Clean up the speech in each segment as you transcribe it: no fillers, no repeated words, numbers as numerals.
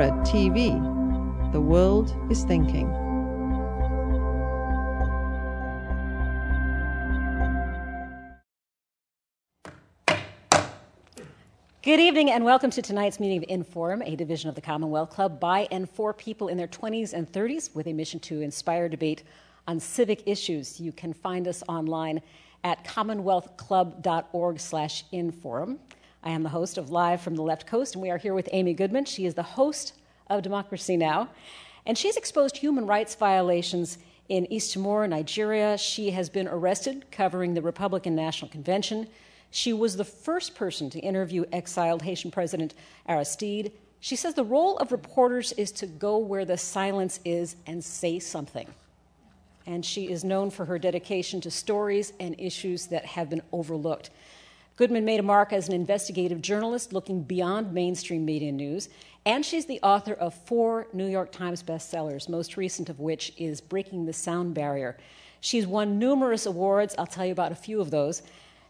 Ahora TV. The world is thinking. Good evening and welcome to tonight's meeting of Inforum, a division of the Commonwealth Club by and for people in their 20s and 30s with a mission to inspire debate on civic issues. You can find us online at commonwealthclub.org/inforum. I am the host of Live from the Left Coast, and we are here with Amy Goodman. She is the host of Democracy Now!, and she's exposed human rights violations in East Timor, Nigeria. She has been arrested covering the Republican National Convention. She was the first person to interview exiled Haitian President Aristide. She says the role of reporters is to go where the silence is and say something. And she is known for her dedication to stories and issues that have been overlooked. Goodman made a mark as an investigative journalist looking beyond mainstream media news, and she's the author of 4 New York Times bestsellers, most recent of which is Breaking the Sound Barrier. She's won numerous awards. I'll tell you about a few of those.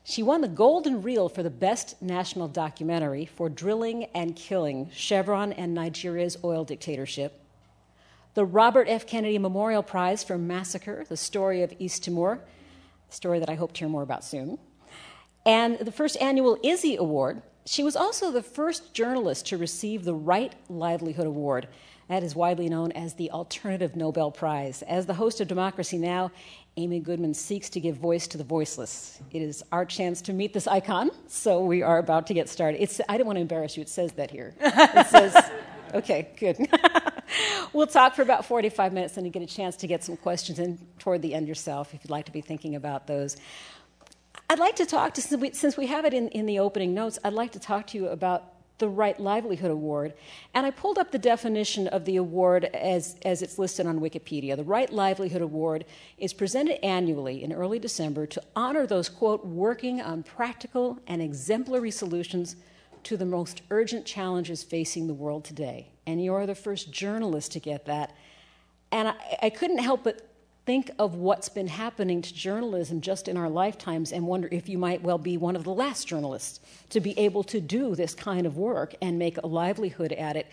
She won the Golden Reel for the Best National Documentary for Drilling and Killing, Chevron and Nigeria's Oil Dictatorship. The Robert F. Kennedy Memorial Prize for Massacre, the Story of East Timor, a story that I hope to hear more about soon. And the first annual Izzy Award. She was also the first journalist to receive the Right Livelihood Award. That is widely known as the Alternative Nobel Prize. As the host of Democracy Now!, Amy Goodman seeks to give voice to the voiceless. It is our chance to meet this icon, so we are about to get started. I didn't want to embarrass you. It says that here. It says, okay, good. We'll talk for about 45 minutes, and you get a chance to get some questions in toward the end yourself, if you'd like to be thinking about those. I'd like to talk to, since we have it in the opening notes, I'd like to talk to you about the Right Livelihood Award. And I pulled up the definition of the award as it's listed on Wikipedia. The Right Livelihood Award is presented annually in early December to honor those, quote, working on practical and exemplary solutions to the most urgent challenges facing the world today. And you're the first journalist to get that. And I couldn't help but think of what's been happening to journalism just in our lifetimes and wonder if you might well be one of the last journalists to be able to do this kind of work and make a livelihood at it.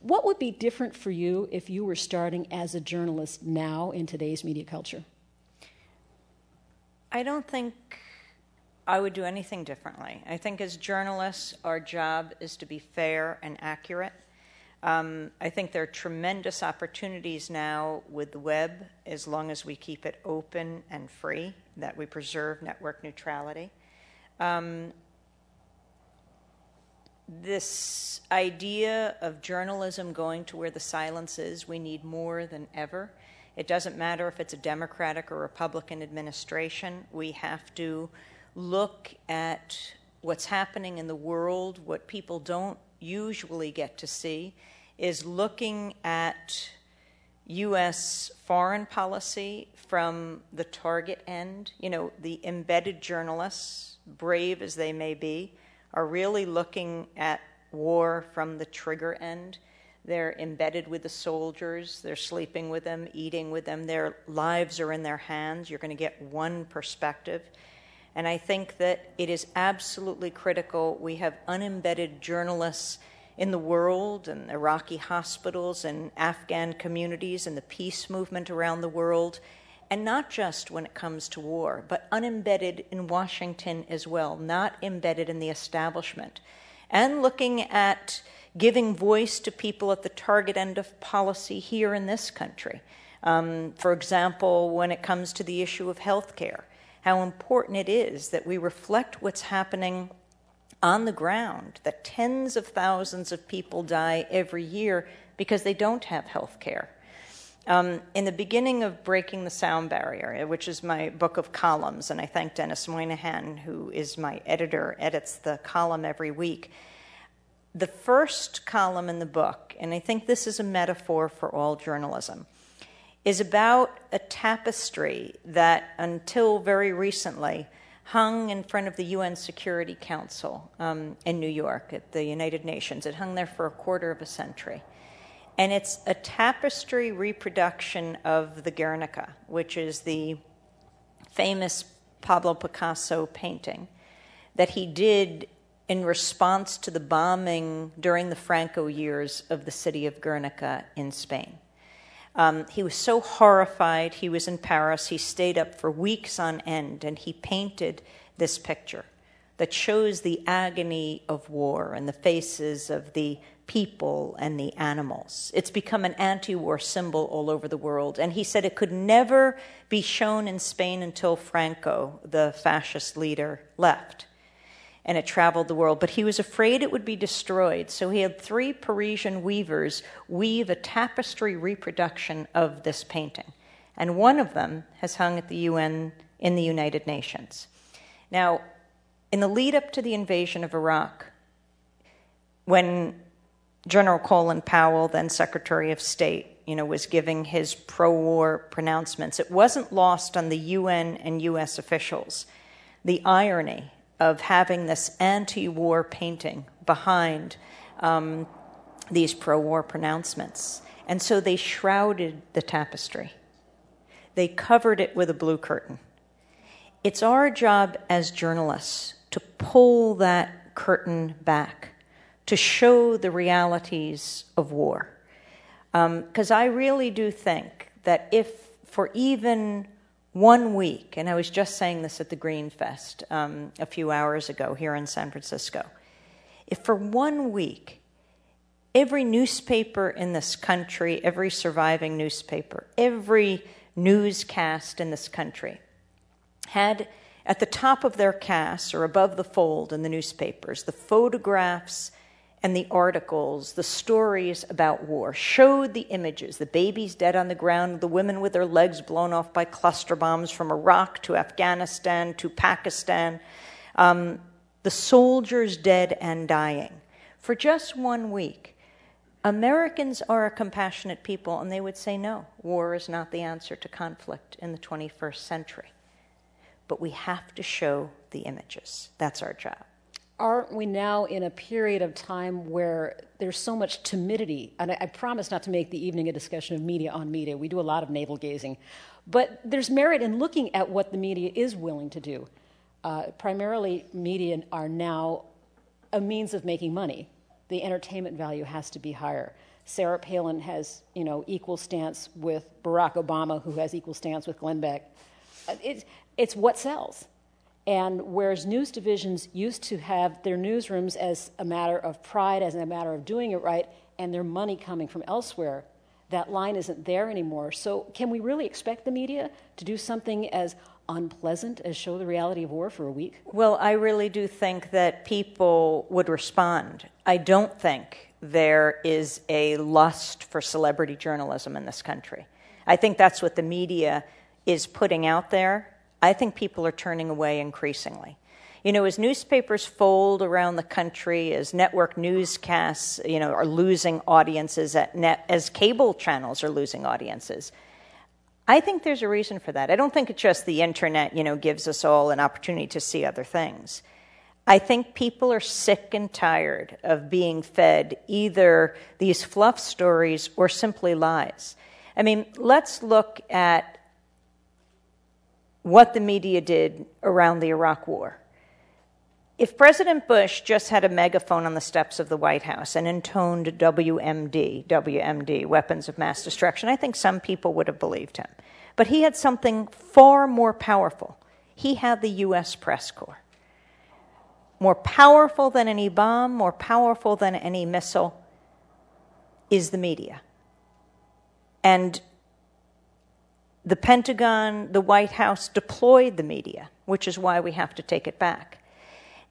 What would be different for you if you were starting as a journalist now in today's media culture? I don't think I would do anything differently. I think as journalists, our job is to be fair and accurate. I think there are tremendous opportunities now with the web, as long as we keep it open and free, that we preserve network neutrality. This idea of journalism going to where the silence is, we need more than ever. It doesn't matter if it's a Democratic or Republican administration. We have to look at what's happening in the world. What people don't usually get to see is looking at U.S. foreign policy from the target end. You know, the embedded journalists, brave as they may be, are really looking at war from the trigger end. They're embedded with the soldiers. They're sleeping with them, eating with them. Their lives are in their hands. You're going to get one perspective. And I think that it is absolutely critical we have unembedded journalists in the world, and Iraqi hospitals and Afghan communities and the peace movement around the world, and not just when it comes to war, but unembedded in Washington as well, not embedded in the establishment, and looking at giving voice to people at the target end of policy here in this country. For example, when it comes to the issue of health care, how important it is that we reflect what's happening on the ground, that tens of thousands of people die every year because they don't have health care. In the beginning of Breaking the Sound Barrier, which is my book of columns, and I thank Dennis Moynihan, who is my editor, edits the column every week. The first column in the book, and I think this is a metaphor for all journalism, is about a tapestry that until very recently hung in front of the UN Security Council in New York at the United Nations. It hung there for a quarter of a century. And it's a tapestry reproduction of the Guernica, which is the famous Pablo Picasso painting that he did in response to the bombing during the Franco years of the city of Guernica in Spain. He was so horrified. He was in Paris. He stayed up for weeks on end, and he painted this picture that shows the agony of war and the faces of the people and the animals. It's become an anti-war symbol all over the world. And he said it could never be shown in Spain until Franco, the fascist leader, left. And it traveled the world. But he was afraid it would be destroyed. So he had 3 Parisian weavers weave a tapestry reproduction of this painting. And one of them has hung at the UN in the United Nations. Now, in the lead up to the invasion of Iraq, when General Colin Powell, then Secretary of State, was giving his pro-war pronouncements, it wasn't lost on the UN and US officials the irony of having this anti-war painting behind these pro-war pronouncements. And so they shrouded the tapestry. They covered it with a blue curtain. It's our job as journalists to pull that curtain back, to show the realities of war. Because I really do think that if for even 1 week, and I was just saying this at the Green Fest a few hours ago here in San Francisco, if for 1 week, every newspaper in this country, every surviving newspaper, every newscast in this country had at the top of their casts or above the fold in the newspapers, the photographs and the articles, the stories about war, showed the images, the babies dead on the ground, the women with their legs blown off by cluster bombs from Iraq to Afghanistan to Pakistan, the soldiers dead and dying. For just 1 week, Americans are a compassionate people, and they would say, no, war is not the answer to conflict in the 21st century. But we have to show the images. That's our job. Aren't we now in a period of time where there's so much timidity? And I promise not to make the evening a discussion of media on media. We do a lot of navel gazing. But there's merit in looking at what the media is willing to do. Primarily, media are now a means of making money. The entertainment value has to be higher. Sarah Palin has, equal stance with Barack Obama, who has equal stance with Glenn Beck. It's what sells. And whereas news divisions used to have their newsrooms as a matter of pride, as a matter of doing it right, and their money coming from elsewhere, that line isn't there anymore. So can we really expect the media to do something as unpleasant as show the reality of war for a week? Well, I really do think that people would respond. I don't think there is a lust for celebrity journalism in this country. I think that's what the media is putting out there. I think people are turning away increasingly. As newspapers fold around the country, as network newscasts, are losing audiences as cable channels are losing audiences, I think there's a reason for that. I don't think it's just the internet, gives us all an opportunity to see other things. I think people are sick and tired of being fed either these fluff stories or simply lies. I mean, let's look at what the media did around the Iraq War. If President Bush just had a megaphone on the steps of the White House and intoned WMD, weapons of mass destruction, I think some people would have believed him. But he had something far more powerful. He had the U.S. press corps. More powerful than any bomb, more powerful than any missile is the media. And the Pentagon, the White House deployed the media, which is why we have to take it back.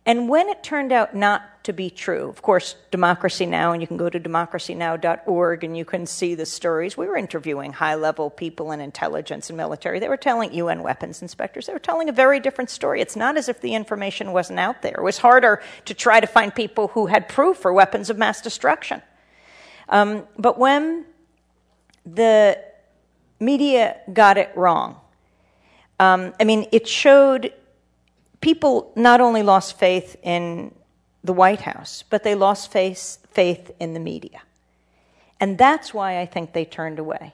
And when it turned out not to be true, of course, Democracy Now!, and you can go to democracynow.org and you can see the stories. We were interviewing high-level people in intelligence and military. They were telling UN weapons inspectors. They were telling a very different story. It's not as if the information wasn't out there. It was harder to try to find people who had proof for weapons of mass destruction. But when the media got it wrong, it showed people not only lost faith in the White House, but they lost faith in the media. And that's why I think they turned away.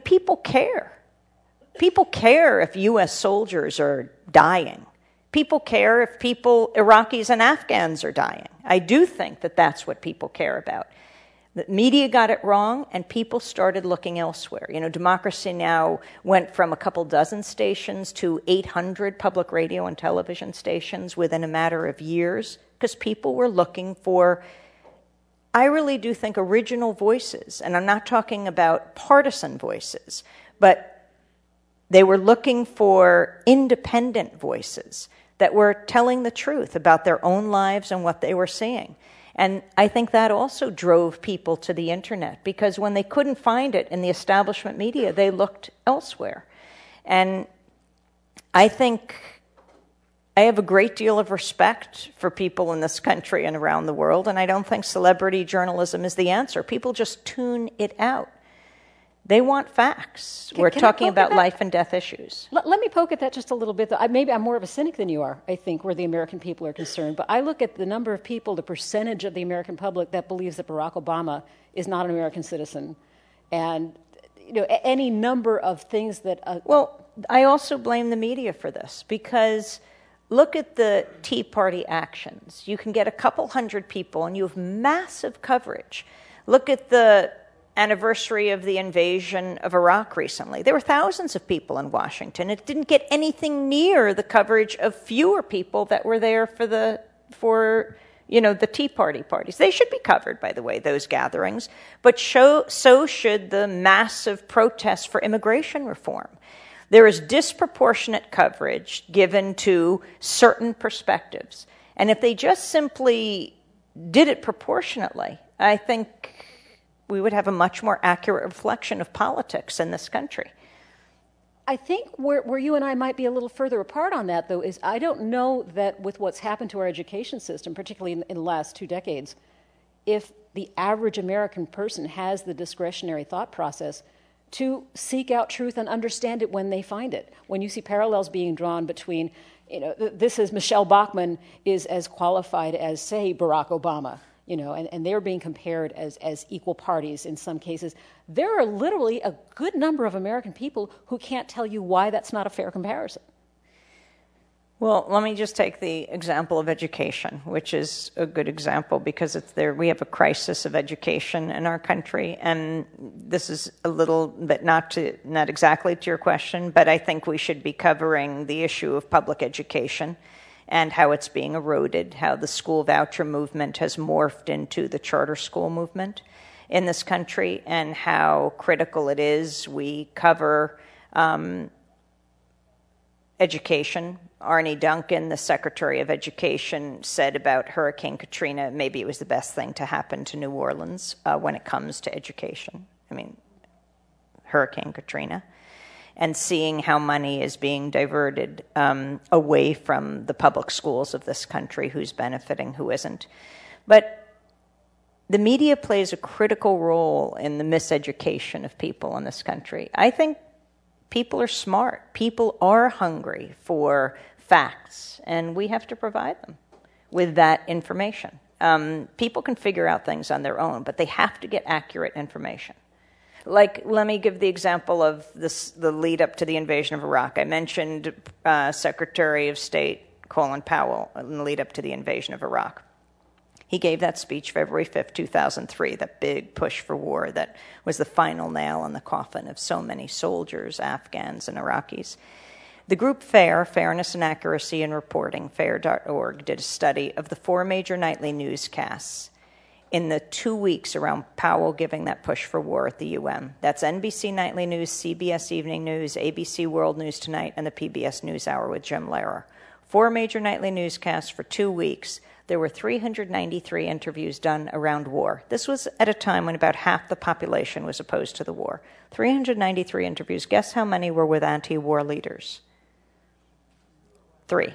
People care. People care if U.S. soldiers are dying. people care if Iraqis and Afghans are dying. I do think that that's what people care about. The media got it wrong, and people started looking elsewhere. Democracy Now! Went from a couple dozen stations to 800 public radio and television stations within a matter of years, because people were looking for, I really do think, original voices. And I'm not talking about partisan voices, but they were looking for independent voices that were telling the truth about their own lives and what they were seeing. And I think that also drove people to the internet, because when they couldn't find it in the establishment media, they looked elsewhere. And I think I have a great deal of respect for people in this country and around the world, and I don't think celebrity journalism is the answer. People just tune it out. They want facts. We're talking about life and death issues. Let me poke at that just a little bit. Maybe I'm more of a cynic than you are, I think, where the American people are concerned. But I look at the number of people, the percentage of the American public that believes that Barack Obama is not an American citizen. And, any number of things that... Well, I also blame the media for this, because look at the Tea Party actions. You can get a couple hundred people and you have massive coverage. Look at the anniversary of the invasion of Iraq recently. There were thousands of people in Washington. It didn't get anything near the coverage of fewer people that were there for the Tea Party parties. They should be covered, by the way, those gatherings, but so should the massive protests for immigration reform. There is disproportionate coverage given to certain perspectives. And if they just simply did it proportionately, I think we would have a much more accurate reflection of politics in this country. I think where you and I might be a little further apart on that, though, is I don't know that with what's happened to our education system, particularly in the last 2 decades, if the average American person has the discretionary thought process to seek out truth and understand it when they find it. When you see parallels being drawn between, this is Michelle Bachmann is as qualified as, say, Barack Obama, and they're being compared as equal parties in some cases. There are literally a good number of American people who can't tell you why that's not a fair comparison. Well, let me just take the example of education, which is a good example because we have a crisis of education in our country, and this is a little bit not exactly to your question, but I think we should be covering the issue of public education and how it's being eroded, how the school voucher movement has morphed into the charter school movement in this country, and how critical it is we cover education. Arne Duncan, the Secretary of Education, said about Hurricane Katrina, maybe it was the best thing to happen to New Orleans when it comes to education. Hurricane Katrina. And seeing how money is being diverted away from the public schools of this country, who's benefiting, who isn't. But the media plays a critical role in the miseducation of people in this country. I think people are smart. People are hungry for facts, and we have to provide them with that information. People can figure out things on their own, but they have to get accurate information. Let me give the example of the lead up to the invasion of Iraq. I mentioned Secretary of State Colin Powell in the lead up to the invasion of Iraq. He gave that speech February 5th, 2003, that big push for war that was the final nail in the coffin of so many soldiers, Afghans, and Iraqis. The group FAIR, Fairness and Accuracy in Reporting, FAIR.org, did a study of the 4 major nightly newscasts in the 2 weeks around Powell giving that push for war at the UN. That's NBC Nightly News, CBS Evening News, ABC World News Tonight, and the PBS NewsHour with Jim Lehrer. 4 major nightly newscasts for 2 weeks. There were 393 interviews done around war. This was at a time when about half the population was opposed to the war. 393 interviews. Guess how many were with anti-war leaders? 3.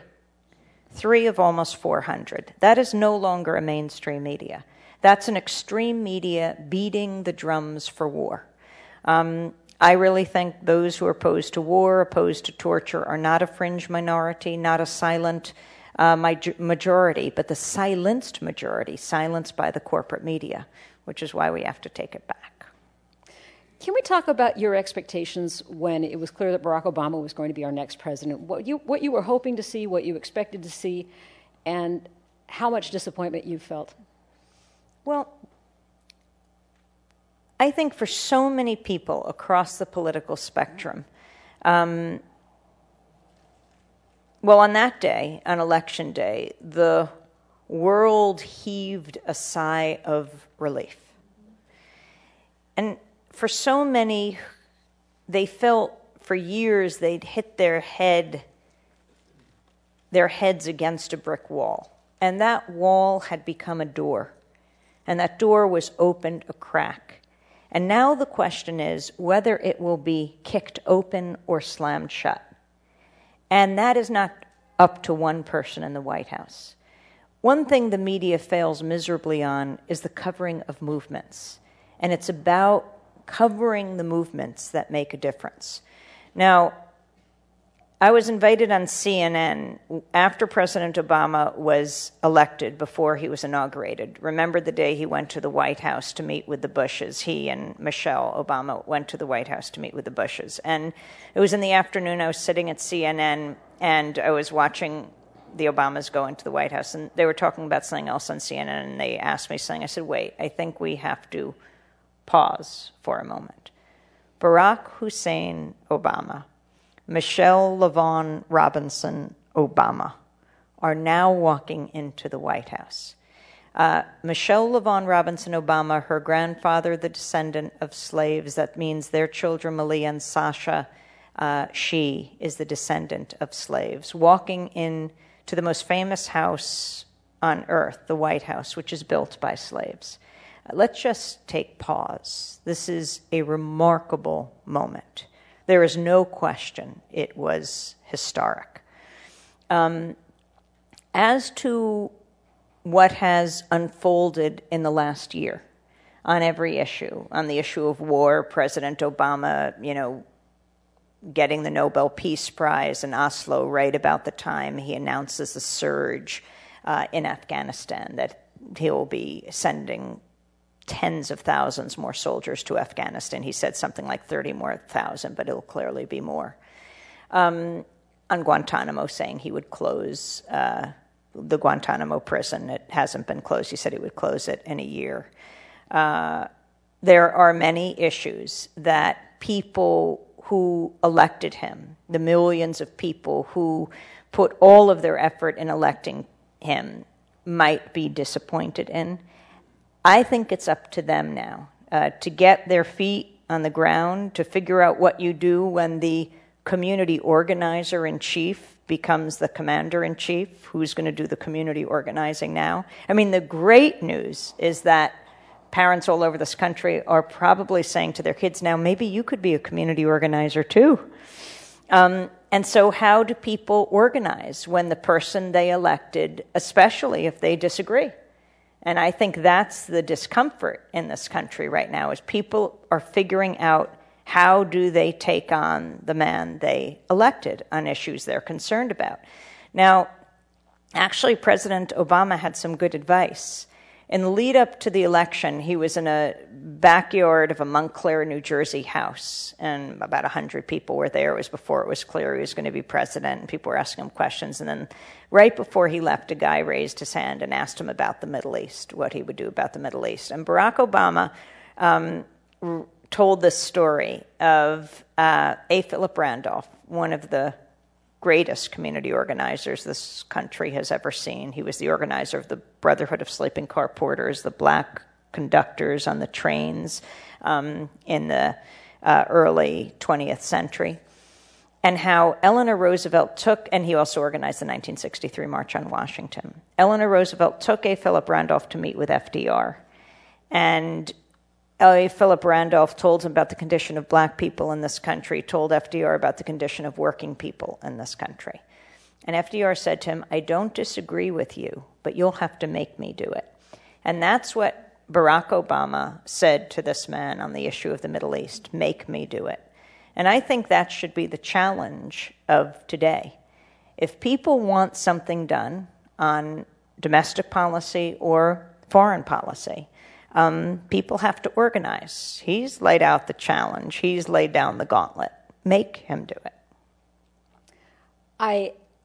3 of almost 400. That is no longer a mainstream media. That's an extreme media beating the drums for war. I really think those who are opposed to war, opposed to torture, are not a fringe minority, not a silent majority, but the silenced majority, silenced by the corporate media, which is why we have to take it back. Can we talk about your expectations when it was clear that Barack Obama was going to be our next president? What you were hoping to see, what you expected to see, and how much disappointment you felt? Well, I think for so many people across the political spectrum, well, on that day, on election day, the world heaved a sigh of relief. And for so many, they felt for years they'd hit their heads against a brick wall. And that wall had become a door. And that door was opened a crack. And now the question is whether it will be kicked open or slammed shut. And that is not up to one person in the White House. One thing the media fails miserably on is the covering of movements. And it's about covering the movements that make a difference. Now, I was invited on CNN after President Obama was elected, before he was inaugurated. Remember the day he went to the White House to meet with the Bushes? He and Michelle Obama went to the White House to meet with the Bushes. And it was in the afternoon. I was sitting at CNN, and I was watching the Obamas go into the White House. And they were talking about something else on CNN, and they asked me something. I said, wait, I think we have to pause for a moment. Barack Hussein Obama, Michelle LaVaughn Robinson Obama are now walking into the White House. Michelle LaVaughn Robinson Obama, her grandfather, the descendant of slaves, that means their children, Malia and Sasha, she is the descendant of slaves, walking into the most famous house on earth, the White House, which is built by slaves. Let's just take pause. This is a remarkable moment. There is no question it was historic. As to what has unfolded in the last year on every issue, on the issue of war, President Obama, getting the Nobel Peace Prize in Oslo right about the time he announces the surge in Afghanistan, that he'll be sending tens of thousands more soldiers to Afghanistan. He said something like 30 more thousand, but it'll clearly be more. On Guantanamo, saying he would close the Guantanamo prison. It hasn't been closed. He said he would close it in a year. There are many issues that people who elected him, the millions of people who put all of their effort in electing him, might be disappointed in. I think it's up to them now to get their feet on the ground, to figure out what you do when the community organizer-in-chief becomes the commander-in-chief. Who's going to do the community organizing now? I mean, the great news is that parents all over this country are probably saying to their kids now, maybe you could be a community organizer too. And so how do people organize when the person they elected, especially if they disagree? And I think that's the discomfort in this country right now, is people are figuring out how do they take on the man they elected on issues they're concerned about. Now, actually, President Obama had some good advice. In the lead up to the election, he was in a backyard of a Montclair, New Jersey house, and about 100 people were there. It was before it was clear he was going to be president, and people were asking him questions. And then right before he left, a guy raised his hand and asked him about the Middle East, what he would do about the Middle East. And Barack Obama told this story of A. Philip Randolph, one of the greatest community organizers this country has ever seen. He was the organizer of the Brotherhood of Sleeping Car Porters, the black conductors on the trains in the early 20th century, and how Eleanor Roosevelt took, and he also organized the 1963 March on Washington. Eleanor Roosevelt took A. Philip Randolph to meet with FDR, and A. Philip Randolph told him about the condition of black people in this country, told FDR about the condition of working people in this country. And FDR said to him, I don't disagree with you, but you'll have to make me do it. And that's what Barack Obama said to this man on the issue of the Middle East, make me do it. And I think that should be the challenge of today. If people want something done on domestic policy or foreign policy, People have to organize. He's laid out the challenge. He's laid down the gauntlet. Make him do it.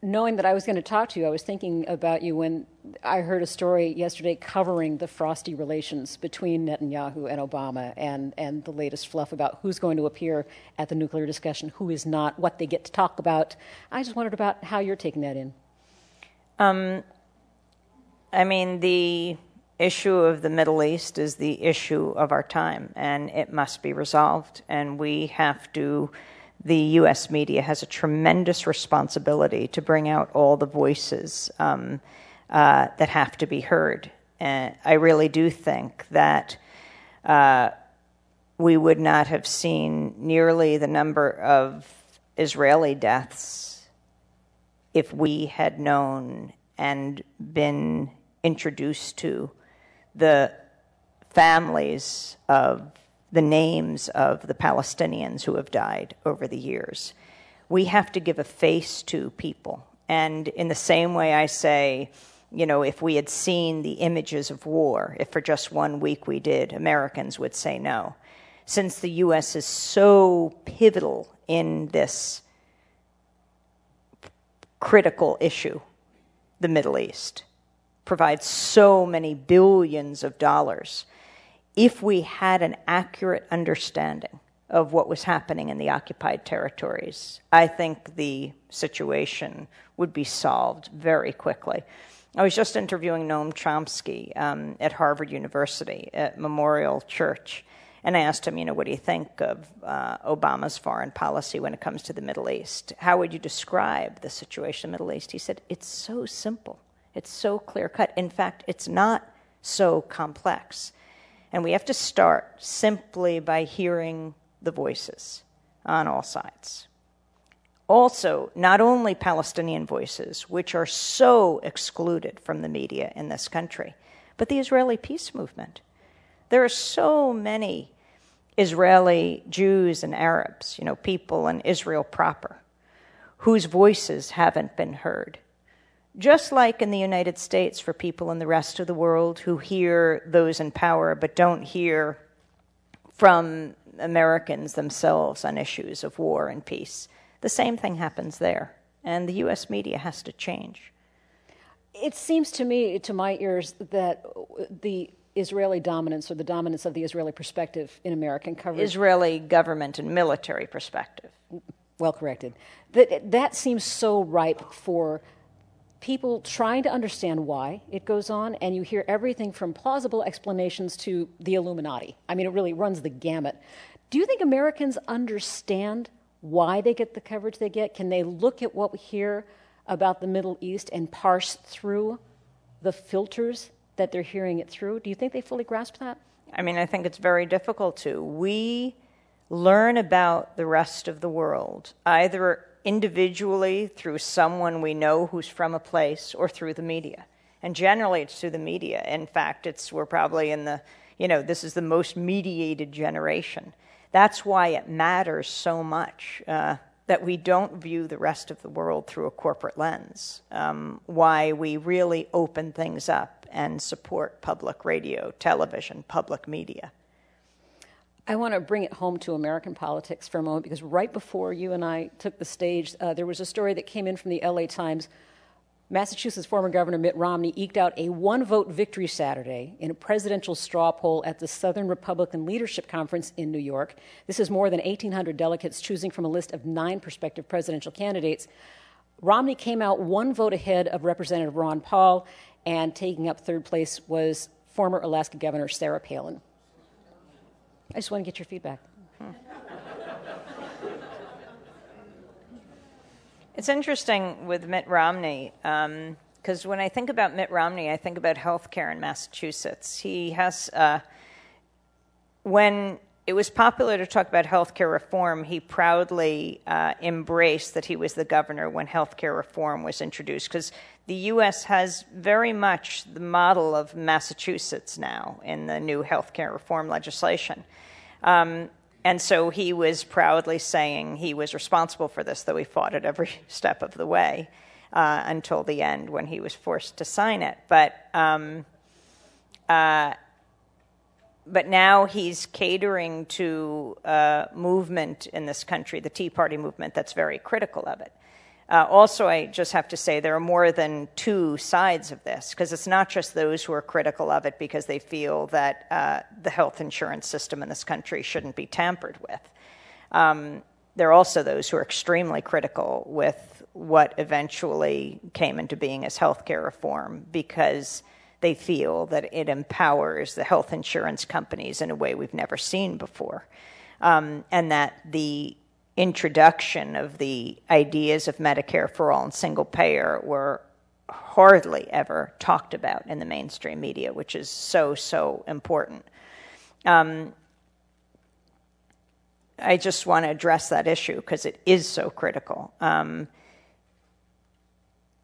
Knowing that I was going to talk to you, I was thinking about you when I heard a story yesterday covering the frosty relations between Netanyahu and Obama and the latest fluff about who's going to appear at the nuclear discussion, who is not, what they get to talk about. I just wondered about how you're taking that in. The issue of the Middle East is the issue of our time, and it must be resolved. And the U.S. media has a tremendous responsibility to bring out all the voices that have to be heard. And I really do think that we would not have seen nearly the number of Israeli deaths if we had known and been introduced to the families of the names of the Palestinians who have died over the years. We have to give a face to people. And in the same way I say, if we had seen the images of war, if for just 1 week we did, Americans would say no. Since the U.S. is so pivotal in this critical issue, the Middle East, provides so many billions of dollars. If we had an accurate understanding of what was happening in the occupied territories, I think the situation would be solved very quickly. I was just interviewing Noam Chomsky at Harvard University at Memorial Church, and I asked him, what do you think of Obama's foreign policy when it comes to the Middle East? How would you describe the situation in the Middle East? He said, it's so simple. It's so clear-cut. In fact, it's not so complex. And we have to start simply by hearing the voices on all sides. Also, not only Palestinian voices, which are so excluded from the media in this country, but the Israeli peace movement. There are so many Israeli Jews and Arabs, people in Israel proper, whose voices haven't been heard. Just like in the United States for people in the rest of the world who hear those in power but don't hear from Americans themselves on issues of war and peace. The same thing happens there, and the U.S. media has to change. It seems to me, to my ears, that the Israeli dominance or the dominance of the Israeli perspective in American coverage... Israeli government and military perspective. Well corrected. That seems so ripe for people trying to understand why it goes on, and you hear everything from plausible explanations to the Illuminati. It really runs the gamut. Do you think Americans understand why they get the coverage they get? Can they look at what we hear about the Middle East and parse through the filters that they're hearing it through? Do you think they fully grasp that? I think it's very difficult to. We learn about the rest of the world either individually through someone we know who's from a place or through the media. And generally it's through the media. In fact, we're probably in the, this is the most mediated generation. That's why it matters so much that we don't view the rest of the world through a corporate lens, why we really open things up and support public radio, television, public media. I want to bring it home to American politics for a moment, because right before you and I took the stage, there was a story that came in from the LA Times. Massachusetts former Governor Mitt Romney eked out a one-vote victory Saturday in a presidential straw poll at the Southern Republican Leadership Conference in New York. This is more than 1,800 delegates choosing from a list of 9 prospective presidential candidates. Romney came out 1 vote ahead of Representative Ron Paul, and taking up 3rd place was former Alaska Governor Sarah Palin. I just want to get your feedback. It's interesting with Mitt Romney, because when I think about Mitt Romney, I think about health care in Massachusetts. He has, when it was popular to talk about health care reform, he proudly embraced that he was the governor when health care reform was introduced, because the U.S. has very much the model of Massachusetts now in the new health care reform legislation. And so he was proudly saying he was responsible for this, though he fought it every step of the way until the end when he was forced to sign it. But but now he's catering to a movement in this country, the Tea Party movement, that's very critical of it. Also, I just have to say there are more than two sides of this, because it's not just those who are critical of it because they feel that the health insurance system in this country shouldn't be tampered with. There are also those who are extremely critical with what eventually came into being as healthcare reform, because they feel that it empowers the health insurance companies in a way we've never seen before, and that the introduction of the ideas of Medicare for all and single payer were hardly ever talked about in the mainstream media, which is so important. I just want to address that issue because it is so critical.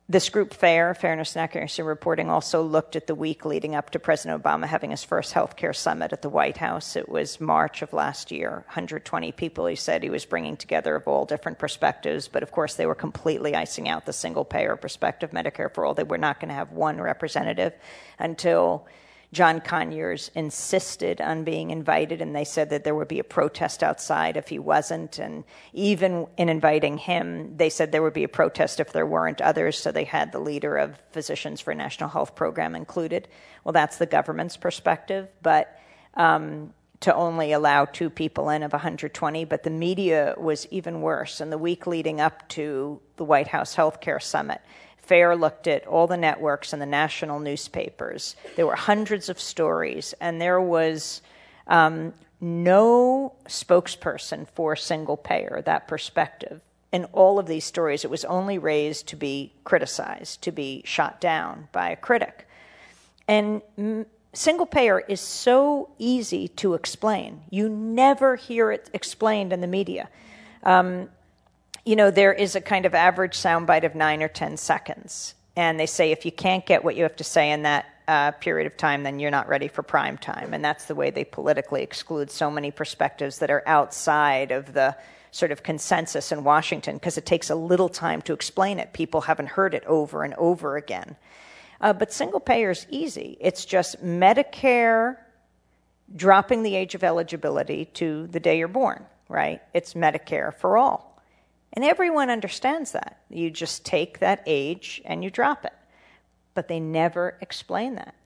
This group, FAIR, Fairness and Accuracy Reporting, also looked at the week leading up to President Obama having his first healthcare summit at the White House. It was March of last year. 120 people, he said, he was bringing together of all different perspectives, but of course they were completely icing out the single-payer perspective, Medicare for all. They were not going to have one representative until John Conyers insisted on being invited, and they said that there would be a protest outside if he wasn't. And even in inviting him, they said there would be a protest if there weren't others, so they had the leader of Physicians for a National Health Program included. Well, that's the government's perspective, but to only allow 2 people in of 120, but the media was even worse. In the week leading up to the White House Healthcare Summit, FAIR looked at all the networks and the national newspapers. There were hundreds of stories, and there was no spokesperson for single payer, that perspective. In all of these stories, it was only raised to be criticized, to be shot down by a critic. And single payer is so easy to explain. You never hear it explained in the media. There is a kind of average soundbite of 9 or 10 seconds. And they say if you can't get what you have to say in that period of time, then you're not ready for prime time. And that's the way they politically exclude so many perspectives that are outside of the sort of consensus in Washington, because it takes a little time to explain it. People haven't heard it over and over again. But single payer is easy. It's just Medicare dropping the age of eligibility to the day you're born, right? It's Medicare for all. And everyone understands that. You just take that age and you drop it. But they never explain that.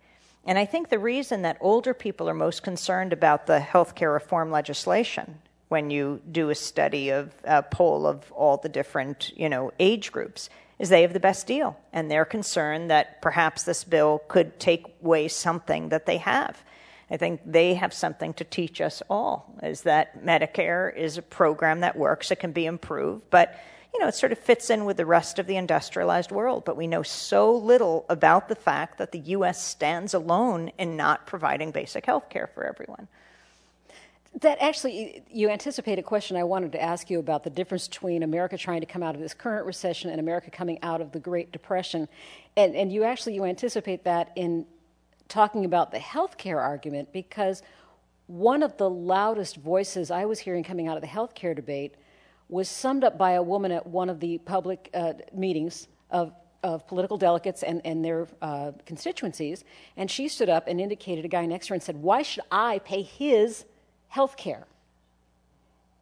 And I think the reason that older people are most concerned about the healthcare reform legislation, when you do a study of a poll of all the different, age groups, is they have the best deal. And they're concerned that perhaps this bill could take away something that they have. I think they have something to teach us all, is that Medicare is a program that works. It can be improved, but it sort of fits in with the rest of the industrialized world. But we know so little about the fact that the U.S. stands alone in not providing basic health care for everyone. That actually, you anticipate a question I wanted to ask you about the difference between America trying to come out of this current recession and America coming out of the Great Depression. And you anticipate that in talking about the healthcare argument, because one of the loudest voices I was hearing coming out of the healthcare debate was summed up by a woman at one of the public meetings of political delegates and their constituencies, and she stood up and indicated a guy next to her and said, "Why should I pay his health care?"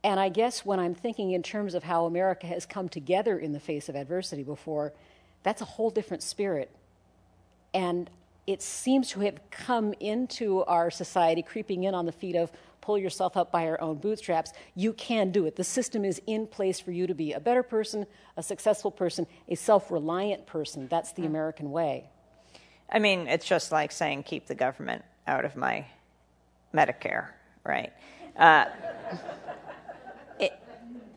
And I guess when I'm thinking in terms of how America has come together in the face of adversity before, that's a whole different spirit. And it seems to have come into our society, creeping in on the feet of pull yourself up by your own bootstraps. You can do it. The system is in place for you to be a better person, a successful person, a self-reliant person. That's the American way. I mean, it's just like saying keep the government out of my Medicare, right?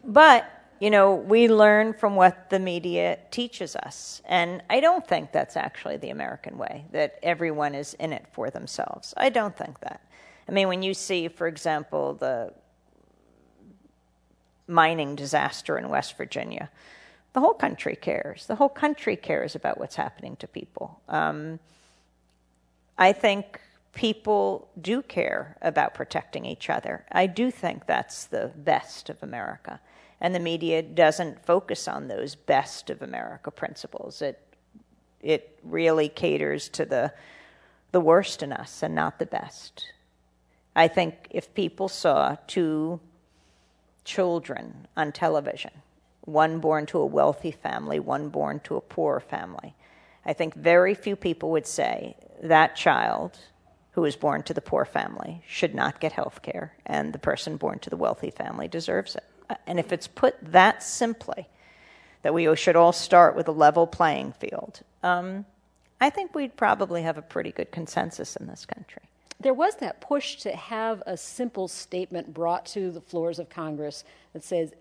But we learn from what the media teaches us. And I don't think that's actually the American way, that everyone is in it for themselves. I don't think that. I mean, when you see, for example, the mining disaster in West Virginia, the whole country cares. The whole country cares about what's happening to people. I think people do care about protecting each other. I do think that's the best of America. And the media doesn't focus on those best of America principles. It really caters to the worst in us and not the best. I think if people saw two children on television, one born to a wealthy family, one born to a poor family, I think very few people would say that child who was born to the poor family should not get health care, and the person born to the wealthy family deserves it. And if it's put that simply, that we should all start with a level playing field, I think we'd probably have a pretty good consensus in this country. There was that push to have a simple statement brought to the floors of Congress that says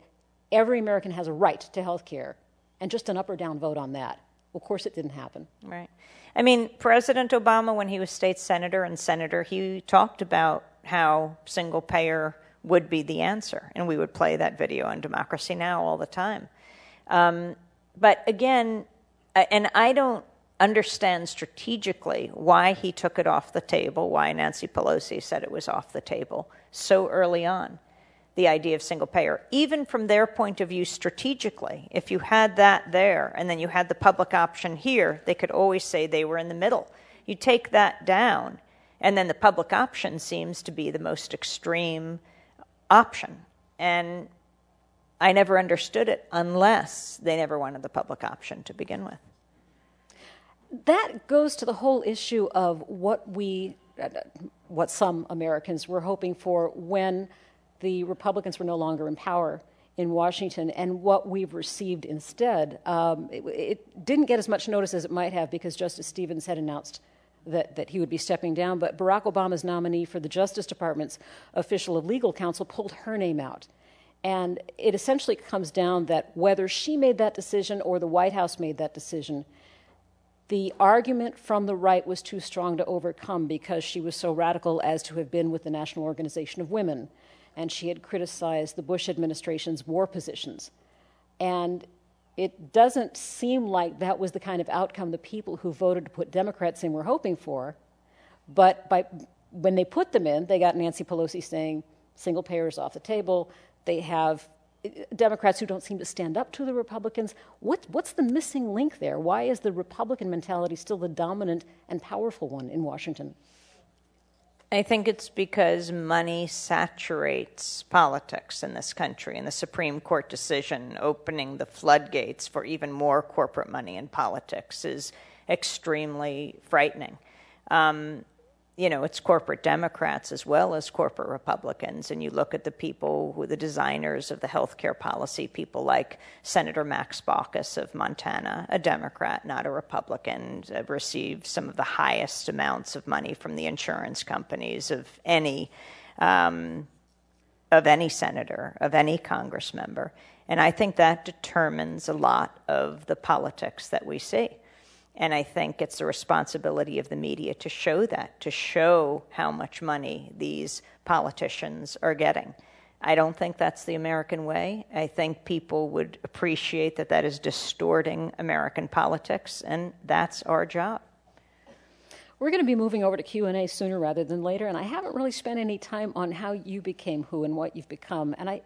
every American has a right to health care, and just an up or down vote on that. Of course, it didn't happen. Right. I mean, President Obama, when he was state senator and senator, he talked about how single payer would be the answer, and we would play that video on Democracy Now! All the time. But again, and I don't understand strategically why he took it off the table, why Nancy Pelosi said it was off the table so early on, the idea of single payer. Even from their point of view strategically, if you had that there and then you had the public option here, they could always say they were in the middle. You take that down, and then the public option seems to be the most extreme option. And I never understood it unless they never wanted the public option to begin with. That goes to the whole issue of what some Americans were hoping for when the Republicans were no longer in power in Washington, and what we've received instead. It didn't get as much notice as it might have because Justice Stevens had announced that he would be stepping down, but Barack Obama's nominee for the Justice Department's official of legal counsel pulled her name out. And it essentially comes down that whether she made that decision or the White House made that decision, the argument from the right was too strong to overcome because she was so radical as to have been with the National Organization of Women, and she had criticized the Bush administration's war positions. And it doesn't seem like that was the kind of outcome the people who voted to put Democrats in were hoping for. But when they put them in, they got Nancy Pelosi saying single payer is off the table. They have Democrats who don't seem to stand up to the Republicans. What's the missing link there? Why is the Republican mentality still the dominant and powerful one in Washington? I think it's because money saturates politics in this country, and the Supreme Court decision opening the floodgates for even more corporate money in politics is extremely frightening. It's corporate Democrats as well as corporate Republicans, and you look at the people who are the designers of the healthcare policy, people like Senator Max Baucus of Montana, a Democrat, not a Republican, received some of the highest amounts of money from the insurance companies of any senator, of any Congress member. And I think that determines a lot of the politics that we see. And I think it's the responsibility of the media to show that, to show how much money these politicians are getting. I don't think that's the American way. I think people would appreciate that that is distorting American politics, and that's our job. We're going to be moving over to Q&A sooner rather than later, and I haven't really spent any time on how you became who and what you've become. And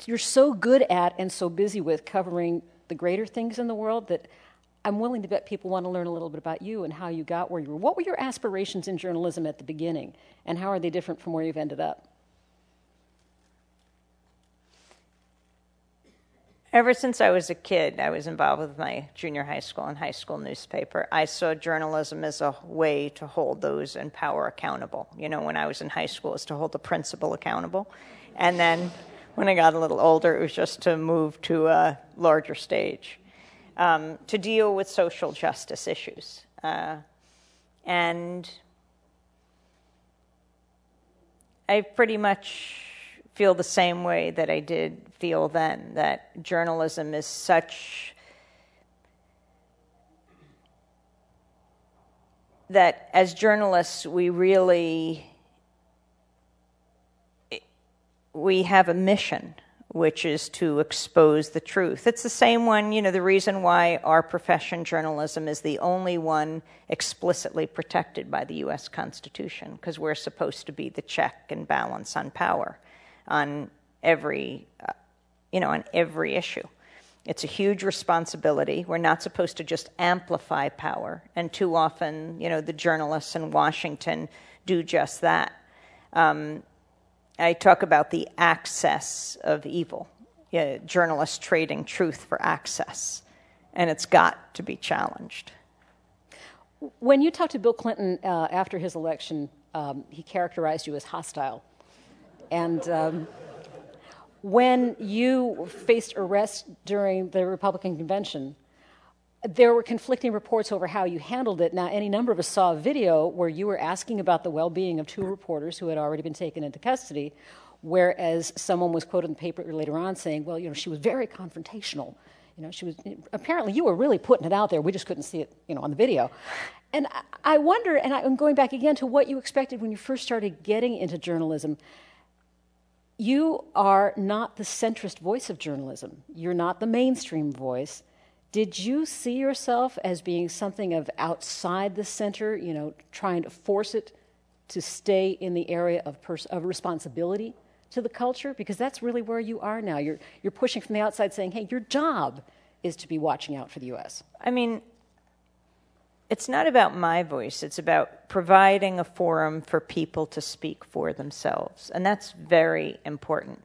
you're so good at and so busy with covering the greater things in the world that I'm willing to bet people want to learn a little bit about you and how you got where you were. What were your aspirations in journalism at the beginning, and how are they different from where you've ended up? Ever since I was a kid, I was involved with my junior high school and high school newspaper. I saw journalism as a way to hold those in power accountable. When I was in high school, it was to hold the principal accountable. And then when I got a little older, it was just to move to a larger stage. To deal with social justice issues. And I pretty much feel the same way that I did feel then, that journalism is such that as journalists we have a mission, which is to expose the truth. It's the same one, the reason why our profession, journalism, is the only one explicitly protected by the U.S. Constitution, because we're supposed to be the check and balance on power on every issue. It's a huge responsibility. We're not supposed to just amplify power, and too often, the journalists in Washington do just that. I talk about the access of evil, journalists trading truth for access, and it's got to be challenged. When you talked to Bill Clinton after his election, he characterized you as hostile. And when you faced arrest during the Republican convention, there were conflicting reports over how you handled it. Now, any number of us saw a video where you were asking about the well-being of two reporters who had already been taken into custody, whereas someone was quoted in the paper later on saying, well, she was very confrontational. She was, apparently you were really putting it out there. We just couldn't see it, on the video. And I wonder, and I'm going back again to what you expected when you first started getting into journalism. You are not the centrist voice of journalism. You're not the mainstream voice. Did you see yourself as being something of outside the center, trying to force it to stay in the area of responsibility to the culture? Because that's really where you are now. You're pushing from the outside saying, hey, your job is to be watching out for the U.S. I mean, it's not about my voice. It's about providing a forum for people to speak for themselves. And that's very important.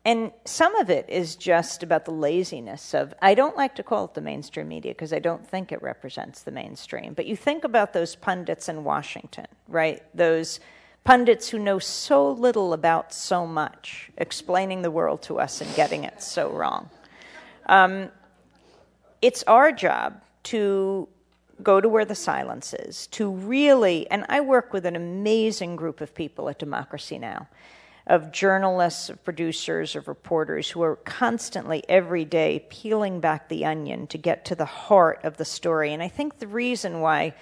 And some of it is just about the laziness of, I don't like to call it the mainstream media because I don't think it represents the mainstream. But you think about those pundits in Washington, right? Those pundits who know so little about so much, explaining the world to us and getting it so wrong. It's our job to go to where the silence is, to really, and I work with an amazing group of people at Democracy Now!, of journalists, of producers, of reporters who are constantly, every day, peeling back the onion to get to the heart of the story. And I think the reason why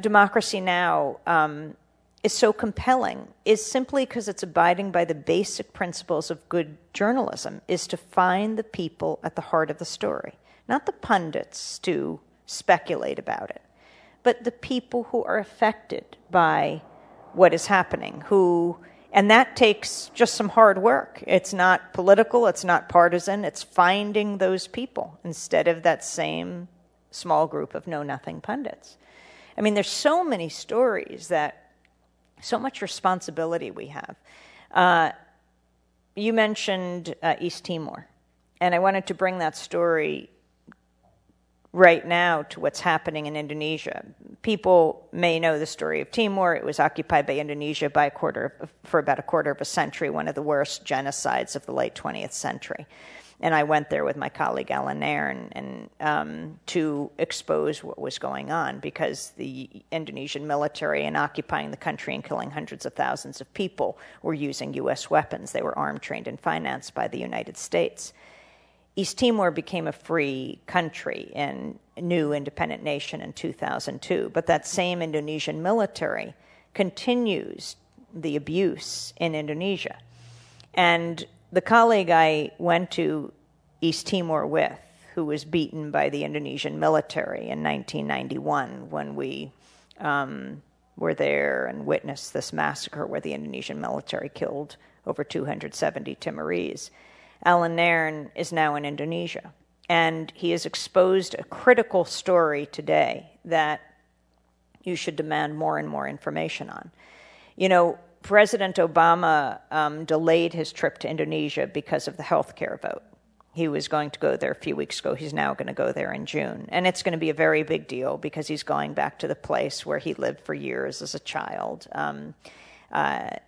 Democracy Now! Is so compelling is simply because it's abiding by the basic principles of good journalism, is to find the people at the heart of the story, not the pundits to speculate about it, but the people who are affected by what is happening, and that takes just some hard work. It's not political, it's not partisan, it's finding those people instead of that same small group of know-nothing pundits. I mean, there's so many stories so much responsibility we have. You mentioned East Timor, and I wanted to bring that story right now to what's happening in Indonesia. People may know the story of Timor. It was occupied by Indonesia for about a quarter of a century, one of the worst genocides of the late 20th century. And I went there with my colleague Alan Nairn and to expose what was going on, because the Indonesian military, in occupying the country and killing hundreds of thousands of people, were using U.S. weapons. They were armed, trained, and financed by the United States. East Timor became a free country and a new independent nation in 2002, but that same Indonesian military continues the abuse in Indonesia. And the colleague I went to East Timor with, who was beaten by the Indonesian military in 1991 when we were there and witnessed this massacre where the Indonesian military killed over 270 Timorese, Alan Nairn is now in Indonesia. And he has exposed a critical story today that you should demand more and more information on. President Obama delayed his trip to Indonesia because of the healthcare vote. He was going to go there a few weeks ago. He's now going to go there in June. And it's going to be a very big deal because he's going back to the place where he lived for years as a child.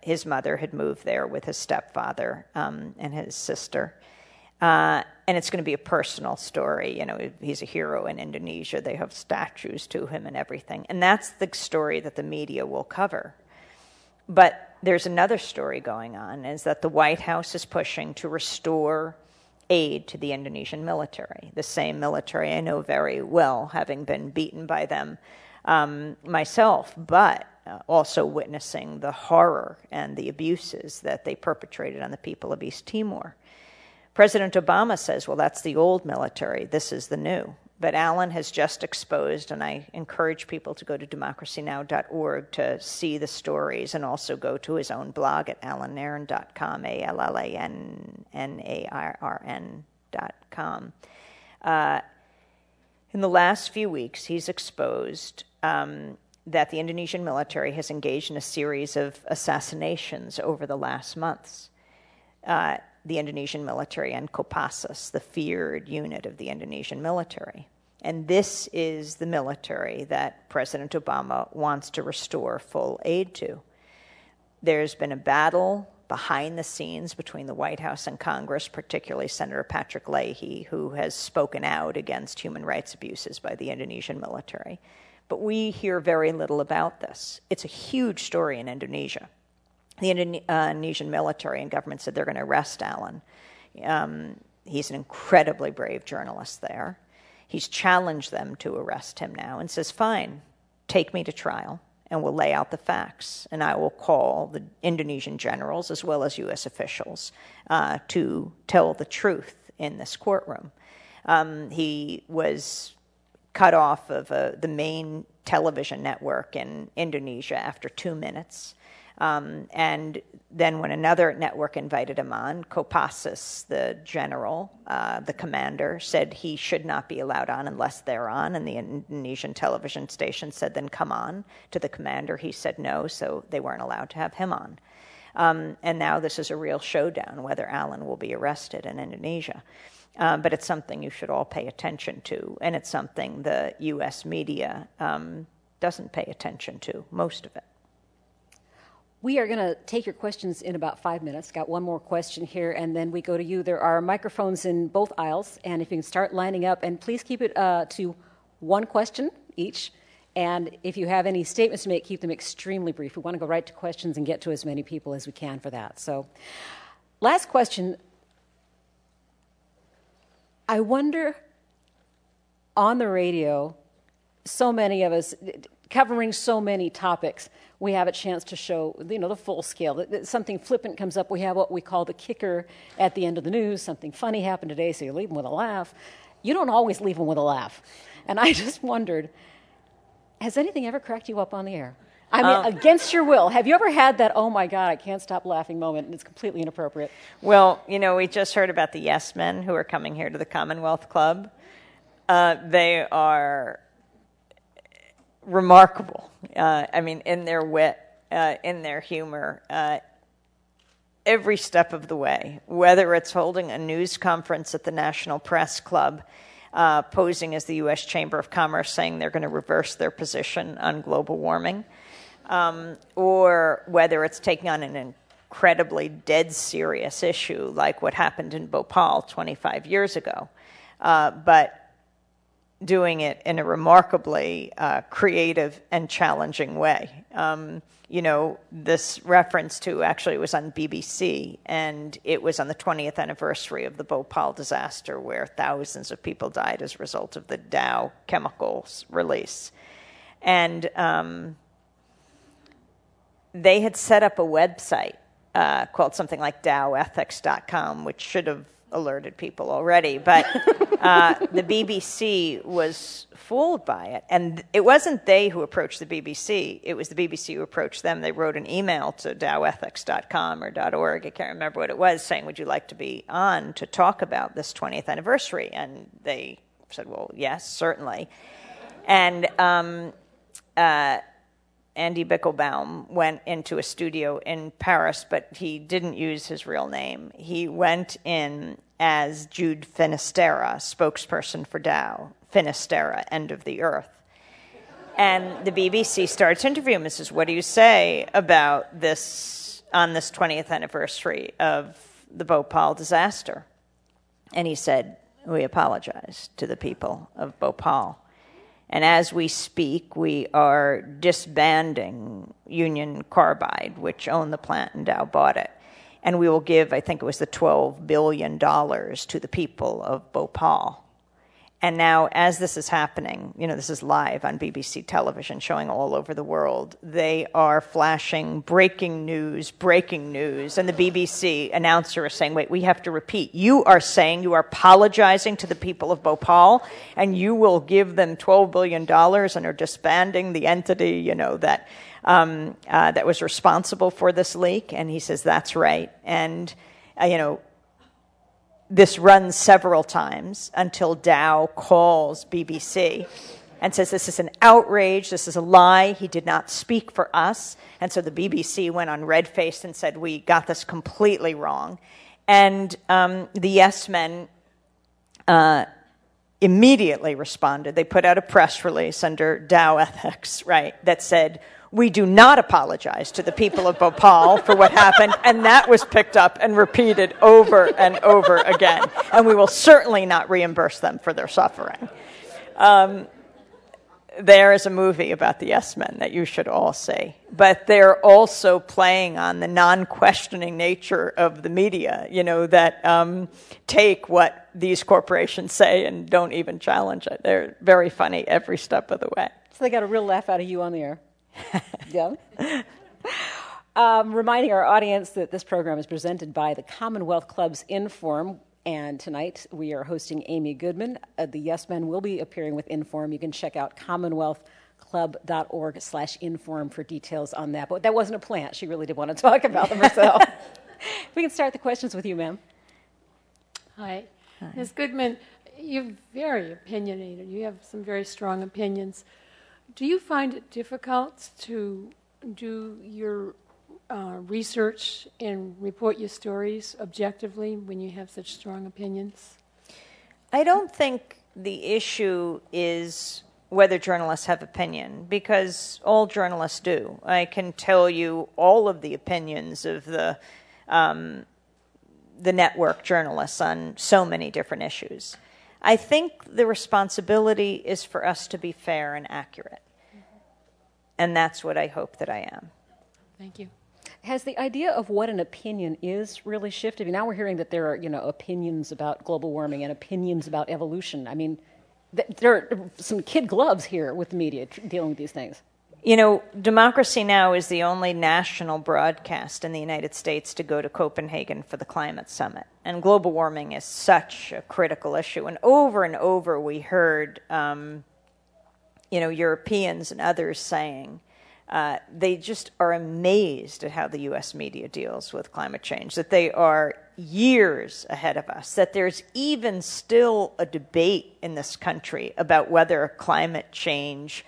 His mother had moved there with his stepfather and his sister. And it's going to be a personal story. He's a hero in Indonesia. They have statues to him and everything. And that's the story that the media will cover. But there's another story going on, is that the White House is pushing to restore aid to the Indonesian military, the same military I know very well, having been beaten by them myself, but also witnessing the horror and the abuses that they perpetrated on the people of East Timor. President Obama says, well, that's the old military, this is the new. But Alan has just exposed, and I encourage people to go to democracynow.org to see the stories, and also go to his own blog at alannairn.com, ALLANNAIRN.com. In the last few weeks, he's exposed that the Indonesian military has engaged in a series of assassinations over the last months. The Indonesian military and Kopassus, the feared unit of the Indonesian military. And this is the military that President Obama wants to restore full aid to. There's been a battle behind the scenes between the White House and Congress, particularly Senator Patrick Leahy, who has spoken out against human rights abuses by the Indonesian military. But we hear very little about this. It's a huge story in Indonesia. The Indonesian military and government said they're going to arrest Allen. He's an incredibly brave journalist there. He's challenged them to arrest him now and says, fine, take me to trial and we'll lay out the facts. And I will call the Indonesian generals as well as U.S. officials to tell the truth in this courtroom. He was cut off of the main television network in Indonesia after 2 minutes. And then when another network invited him on, Kopassus, the general, the commander, said he should not be allowed on unless they're on. And the Indonesian television station said, then come on. To the commander, he said no, so they weren't allowed to have him on. And now this is a real showdown, whether Allen will be arrested in Indonesia. But it's something you should all pay attention to, and it's something the U.S. media doesn't pay attention to, most of it. We are going to take your questions in about 5 minutes. Got one more question here, and then we go to you. There are microphones in both aisles, and if you can start lining up, and please keep it to one question each. And if you have any statements to make, keep them extremely brief. We want to go right to questions and get to as many people as we can for that. So, last question. I wonder, on the radio, so many of us, covering so many topics, we have a chance to show, the full scale. Something flippant comes up, we have what we call the kicker at the end of the news. Something funny happened today, so you leave them with a laugh. You don't always leave them with a laugh. And I just wondered, has anything ever cracked you up on the air? I mean, against your will. Have you ever had that, oh my God, I can't stop laughing moment, and it's completely inappropriate? Well, we just heard about the yes men who are coming here to the Commonwealth Club. They are remarkable. In their wit, in their humor, every step of the way, whether it's holding a news conference at the National Press Club, posing as the U.S. Chamber of Commerce, saying they're going to reverse their position on global warming, or whether it's taking on an incredibly dead serious issue like what happened in Bhopal 25 years ago, but doing it in a remarkably creative and challenging way. This reference to, actually it was on BBC, and it was on the 20th anniversary of the Bhopal disaster where thousands of people died as a result of the Dow chemicals release. And they had set up a website called something like dowethics.com, which should have alerted people already, but the BBC was fooled by it. And it wasn't they who approached the BBC, it was the BBC who approached them. They wrote an email to dowethics.com or .org, I can't remember what it was, saying, would you like to be on to talk about this 20th anniversary? And they said, well, yes, certainly. And Andy Bickelbaum went into a studio in Paris, but he didn't use his real name. He went in as Jude Finisterra, spokesperson for Dow. Finisterra, end of the earth. And the BBC started to interview him and says, what do you say about this on this 20th anniversary of the Bhopal disaster? And he said, we apologize to the people of Bhopal. And as we speak, we are disbanding Union Carbide, which owned the plant and Dow bought it. And we will give, I think it was the $12 billion to the people of Bhopal. And now, as this is happening, this is live on BBC television, showing all over the world, they are flashing breaking news, and the BBC announcer is saying, wait, we have to repeat. You are saying you are apologizing to the people of Bhopal, and you will give them $12 billion and are disbanding the entity, that was responsible for this leak? And he says, that's right. And, this runs several times until Dow calls BBC and says this is an outrage, this is a lie, he did not speak for us. And so the BBC went on red-faced and said, we got this completely wrong. And the Yes Men immediately responded. They put out a press release under Dow Ethics, right, that said, we do not apologize to the people of Bhopal for what happened, and that was picked up and repeated over and over again. And we will certainly not reimburse them for their suffering. There is a movie about the Yes Men that you should all see. But they're also playing on the non-questioning nature of the media, that take what these corporations say and don't even challenge it. They're very funny every step of the way. So they got a real laugh out of you on the air. Yeah. Reminding our audience that this program is presented by the Commonwealth Club's Inform, and tonight we are hosting Amy Goodman. The Yes Men will be appearing with Inform. You can check out commonwealthclub.org/inform for details on that. But that wasn't a plant. She really did want to talk about them herself. We can start the questions with you, ma'am. Hi. Ms. Goodman, you're very opinionated. You have some very strong opinions. Do you find it difficult to do your research and report your stories objectively when you have such strong opinions? I don't think the issue is whether journalists have opinion, because all journalists do. I can tell you all of the opinions of the network journalists on so many different issues. I think the responsibility is for us to be fair and accurate. And that's what I hope that I am. Thank you. Has the idea of what an opinion is really shifted? I mean, now we're hearing that there are, opinions about global warming and opinions about evolution. I mean, there are some kid gloves here with the media dealing with these things. Democracy Now! Is the only national broadcast in the United States to go to Copenhagen for the climate summit. And global warming is such a critical issue. And over we heard, Europeans and others saying they just are amazed at how the U.S. media deals with climate change, that they are years ahead of us, that there's even still a debate in this country about whether climate change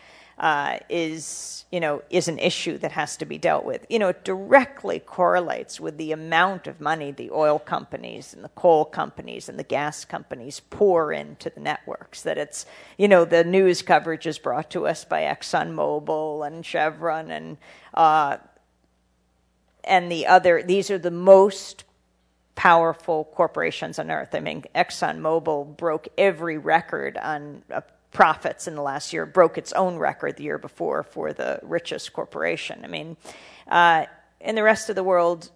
is an issue that has to be dealt with. It directly correlates with the amount of money the oil companies and the coal companies and the gas companies pour into the networks. That it's, the news coverage is brought to us by ExxonMobil and Chevron and the other. These are the most powerful corporations on earth. I mean, ExxonMobil broke every record on profits in the last year, broke its own record the year before for the richest corporation. I mean, in the rest of the world,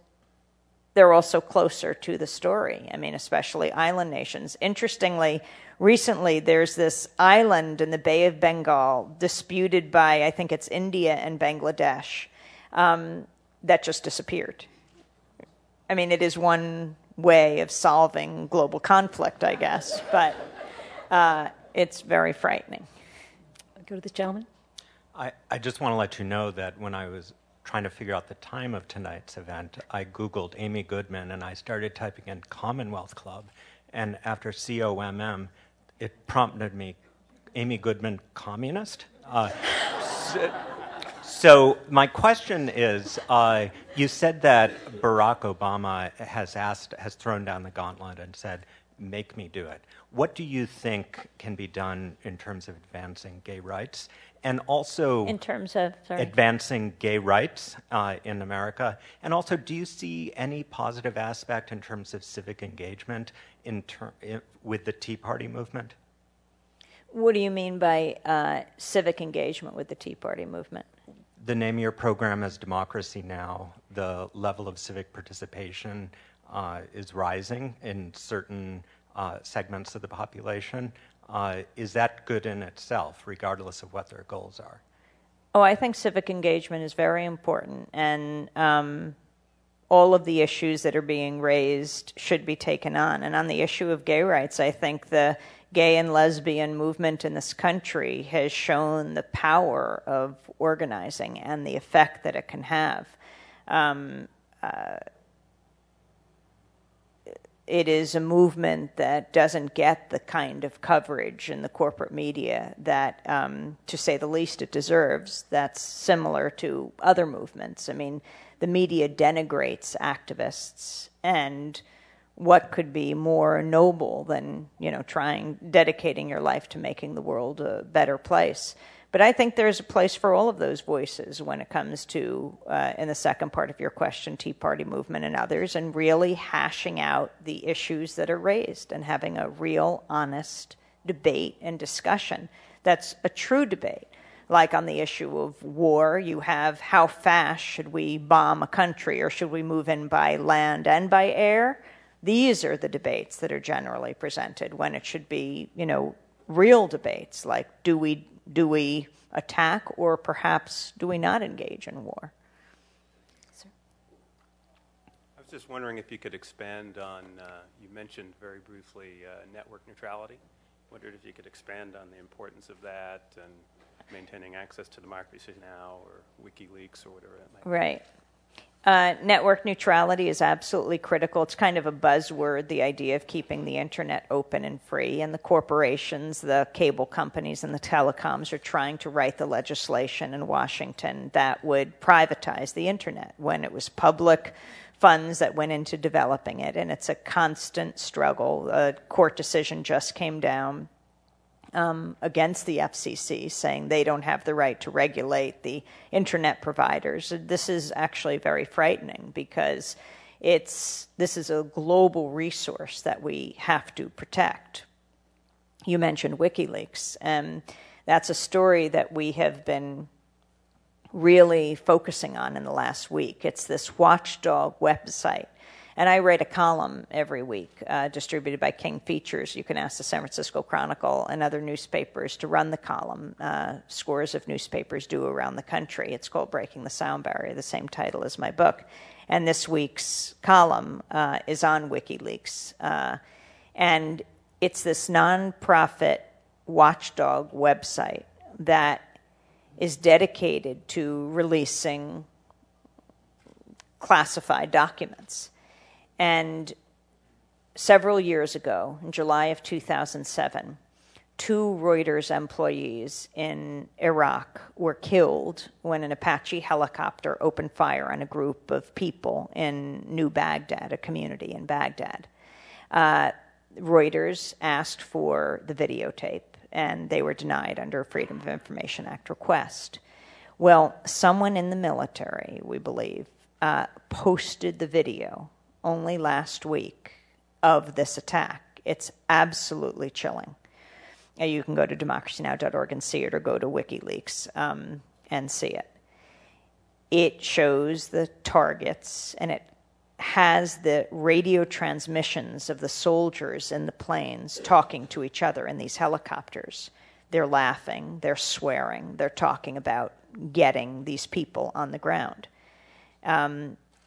they're also closer to the story. I mean, especially island nations. Interestingly, recently there's this island in the Bay of Bengal disputed by, I think it's India and Bangladesh, that just disappeared. I mean, it is one way of solving global conflict, I guess, but it's very frightening. Go to this gentleman. I just want to let you know that when I was trying to figure out the time of tonight's event, I Googled Amy Goodman and I started typing in Commonwealth Club. And after COMM, it prompted me, Amy Goodman, communist? So my question is, you said that Barack Obama has thrown down the gauntlet and said, make me do it. What do you think can be done in terms of advancing gay rights? And also in terms of advancing gay rights in America? And also, do you see any positive aspect in terms of civic engagement with the Tea Party movement? What do you mean by civic engagement with the Tea Party movement? The name of your program is Democracy Now! The level of civic participation is rising in certain segments of the population. Is that good in itself, regardless of what their goals are? Oh, I think civic engagement is very important, and all of the issues that are being raised should be taken on. And on the issue of gay rights, I think the gay and lesbian movement in this country has shown the power of organizing and the effect that it can have. it is a movement that doesn't get the kind of coverage in the corporate media that, to say the least, it deserves. That's similar to other movements. I mean, the media denigrates activists, and what could be more noble than, dedicating your life to making the world a better place? But I think there's a place for all of those voices when it comes to, in the second part of your question, Tea Party movement and others, and really hashing out the issues that are raised and having a real, honest debate and discussion that's a true debate. Like on the issue of war, you have how fast should we bomb a country, or should we move in by land and by air? These are the debates that are generally presented when it should be, real debates, like do we attack, or perhaps do we not engage in war? I was just wondering if you could expand on, you mentioned very briefly network neutrality. Wondered if you could expand on the importance of that and maintaining access to Democracy Now! Or WikiLeaks or whatever that might be. Right. Network neutrality is absolutely critical. It's kind of a buzzword, the idea of keeping the internet open and free. And the corporations, the cable companies, and the telecoms are trying to write the legislation in Washington that would privatize the internet when it was public funds that went into developing it. And it's a constant struggle. A court decision just came down against the FCC, saying they don't have the right to regulate the internet providers. This is actually very frightening, because this is a global resource that we have to protect. You mentioned WikiLeaks, and that's a story that we have been really focusing on in the last week. It's this watchdog website. And I write a column every week distributed by King Features. You can ask the San Francisco Chronicle and other newspapers to run the column. Scores of newspapers do around the country. It's called Breaking the Sound Barrier, the same title as my book. And this week's column is on WikiLeaks. And it's this nonprofit watchdog website that is dedicated to releasing classified documents. And several years ago, in July of 2007, 2 Reuters employees in Iraq were killed when an Apache helicopter opened fire on a group of people in New Baghdad, a community in Baghdad. Reuters asked for the videotape, and they were denied under a Freedom of Information Act request. Well, someone in the military, we believe, posted the video only last week of this attack. It's absolutely chilling. You can go to democracynow.org and see it, or go to WikiLeaks and see it. It shows the targets, and it has the radio transmissions of the soldiers in the planes talking to each other in these helicopters. They're laughing, they're swearing, they're talking about getting these people on the ground.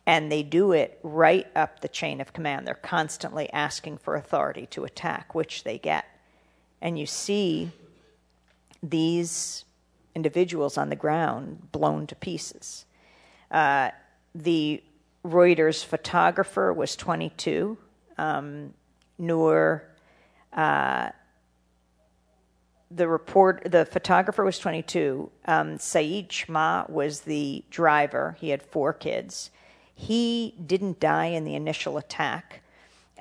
And they do it right up the chain of command. They're constantly asking for authority to attack, which they get. And you see these individuals on the ground blown to pieces. The Reuters photographer was 22. The photographer was 22. Saeed Shma was the driver. He had 4 kids. He didn't die in the initial attack.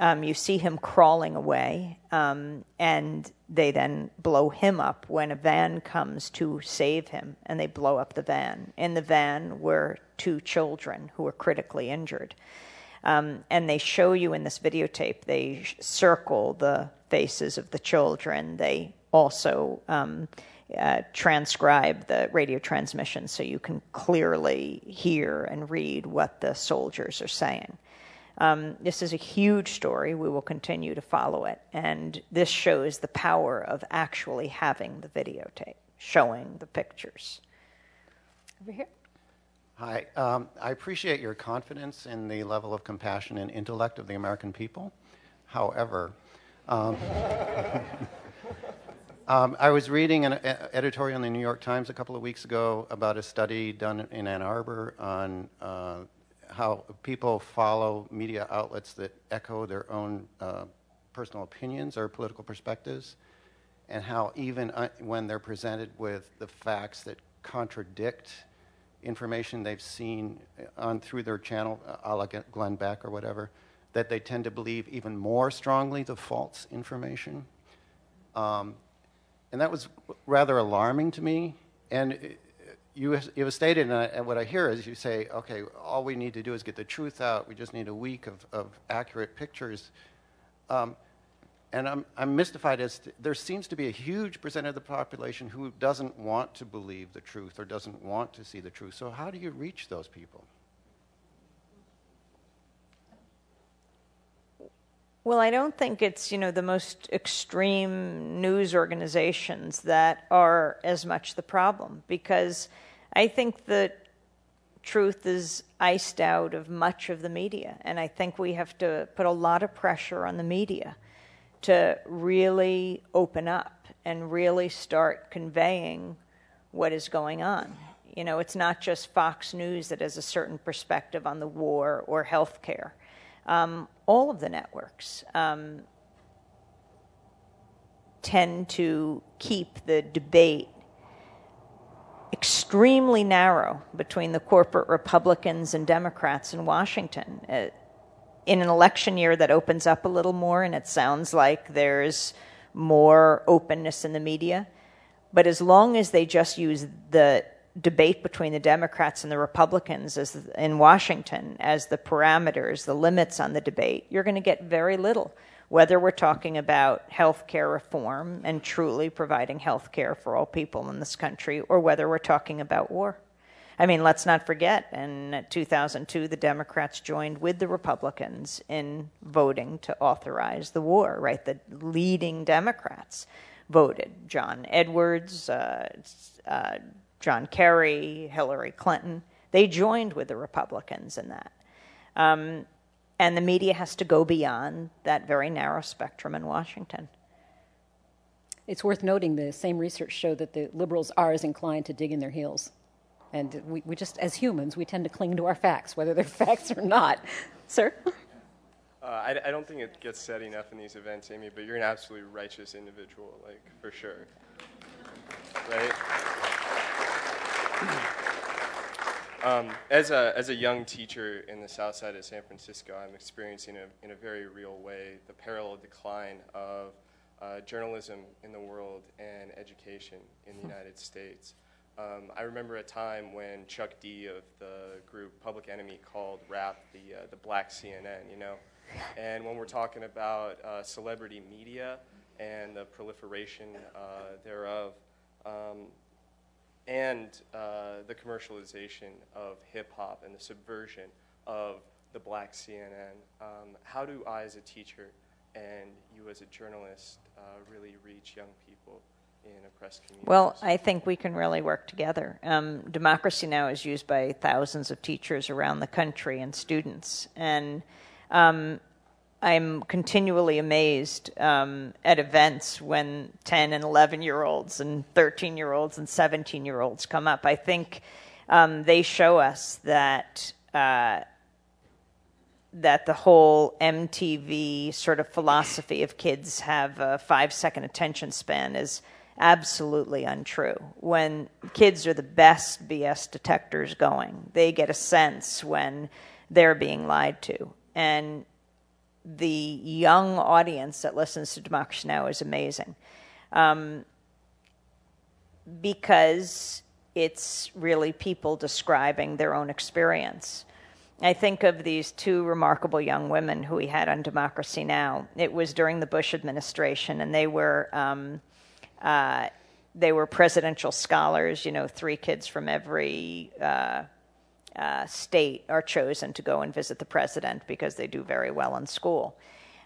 You see him crawling away, and they then blow him up when a van comes to save him, and they blow up the van. In the van were 2 children who were critically injured. And they show you in this videotape, they circle the faces of the children. They also transcribe the radio transmission so you can clearly hear and read what the soldiers are saying. This is a huge story. We will continue to follow it. And this shows the power of actually having the videotape, showing the pictures. Over here. Hi. I appreciate your confidence in the level of compassion and intellect of the American people. However, I was reading an editorial in the New York Times a couple of weeks ago about a study done in Ann Arbor on how people follow media outlets that echo their own personal opinions or political perspectives, and how even when they're presented with the facts that contradict information they've seen through their channel, a la Glenn Beck or whatever, that they tend to believe even more strongly the false information. And that was rather alarming to me. And you have stated, and what I hear is you say, okay, all we need to do is get the truth out. We just need a week of accurate pictures. And I'm mystified as to, there seems to be a huge percent of the population who doesn't want to believe the truth or doesn't want to see the truth. So how do you reach those people? Well, I don't think it's, the most extreme news organizations that are as much the problem, because I think the truth is iced out of much of the media, and I think we have to put a lot of pressure on the media to really open up and really start conveying what is going on. It's not just Fox News that has a certain perspective on the war or healthcare. All of the networks tend to keep the debate extremely narrow between the corporate Republicans and Democrats in Washington. In an election year that opens up a little more, and it sounds like there's more openness in the media, but as long as they just use the debate between the Democrats and the Republicans in Washington as the parameters, the limits on the debate, you're going to get very little, whether we're talking about health care reform and truly providing health care for all people in this country, or whether we're talking about war. I mean, let's not forget, in 2002, the Democrats joined with the Republicans in voting to authorize the war, right? The leading Democrats voted. John Edwards, John Kerry, Hillary Clinton, they joined with the Republicans in that. And the media has to go beyond that very narrow spectrum in Washington. It's worth noting the same research showed that the liberals are as inclined to dig in their heels. And we just, as humans, we tend to cling to our facts, whether they're facts or not. Sir? I don't think it gets said enough in these events, Amy, but you're an absolutely righteous individual, for sure. Right? As a young teacher in the south side of San Francisco, I'm experiencing in a very real way the parallel decline of journalism in the world and education in the United States. I remember a time when Chuck D of the group Public Enemy called rap the black CNN, And when we're talking about celebrity media and the proliferation thereof, and the commercialization of hip-hop and the subversion of the black CNN, how do I as a teacher and you as a journalist really reach young people in oppressed communities? Well, I think we can really work together. Democracy Now! Is used by thousands of teachers around the country and students. And I'm continually amazed at events when 10 and 11-year-olds and 13-year-olds and 17-year-olds come up. I think they show us that that the whole MTV sort of philosophy of kids have a 5-second attention span is absolutely untrue. When kids are the best BS detectors going, they get a sense when they're being lied to. And the young audience that listens to Democracy Now! Is amazing, because it's really people describing their own experience. I think of these two remarkable young women who we had on Democracy Now! It was during the Bush administration, and they were presidential scholars. 3 kids from every state are chosen to go and visit the president because they do very well in school.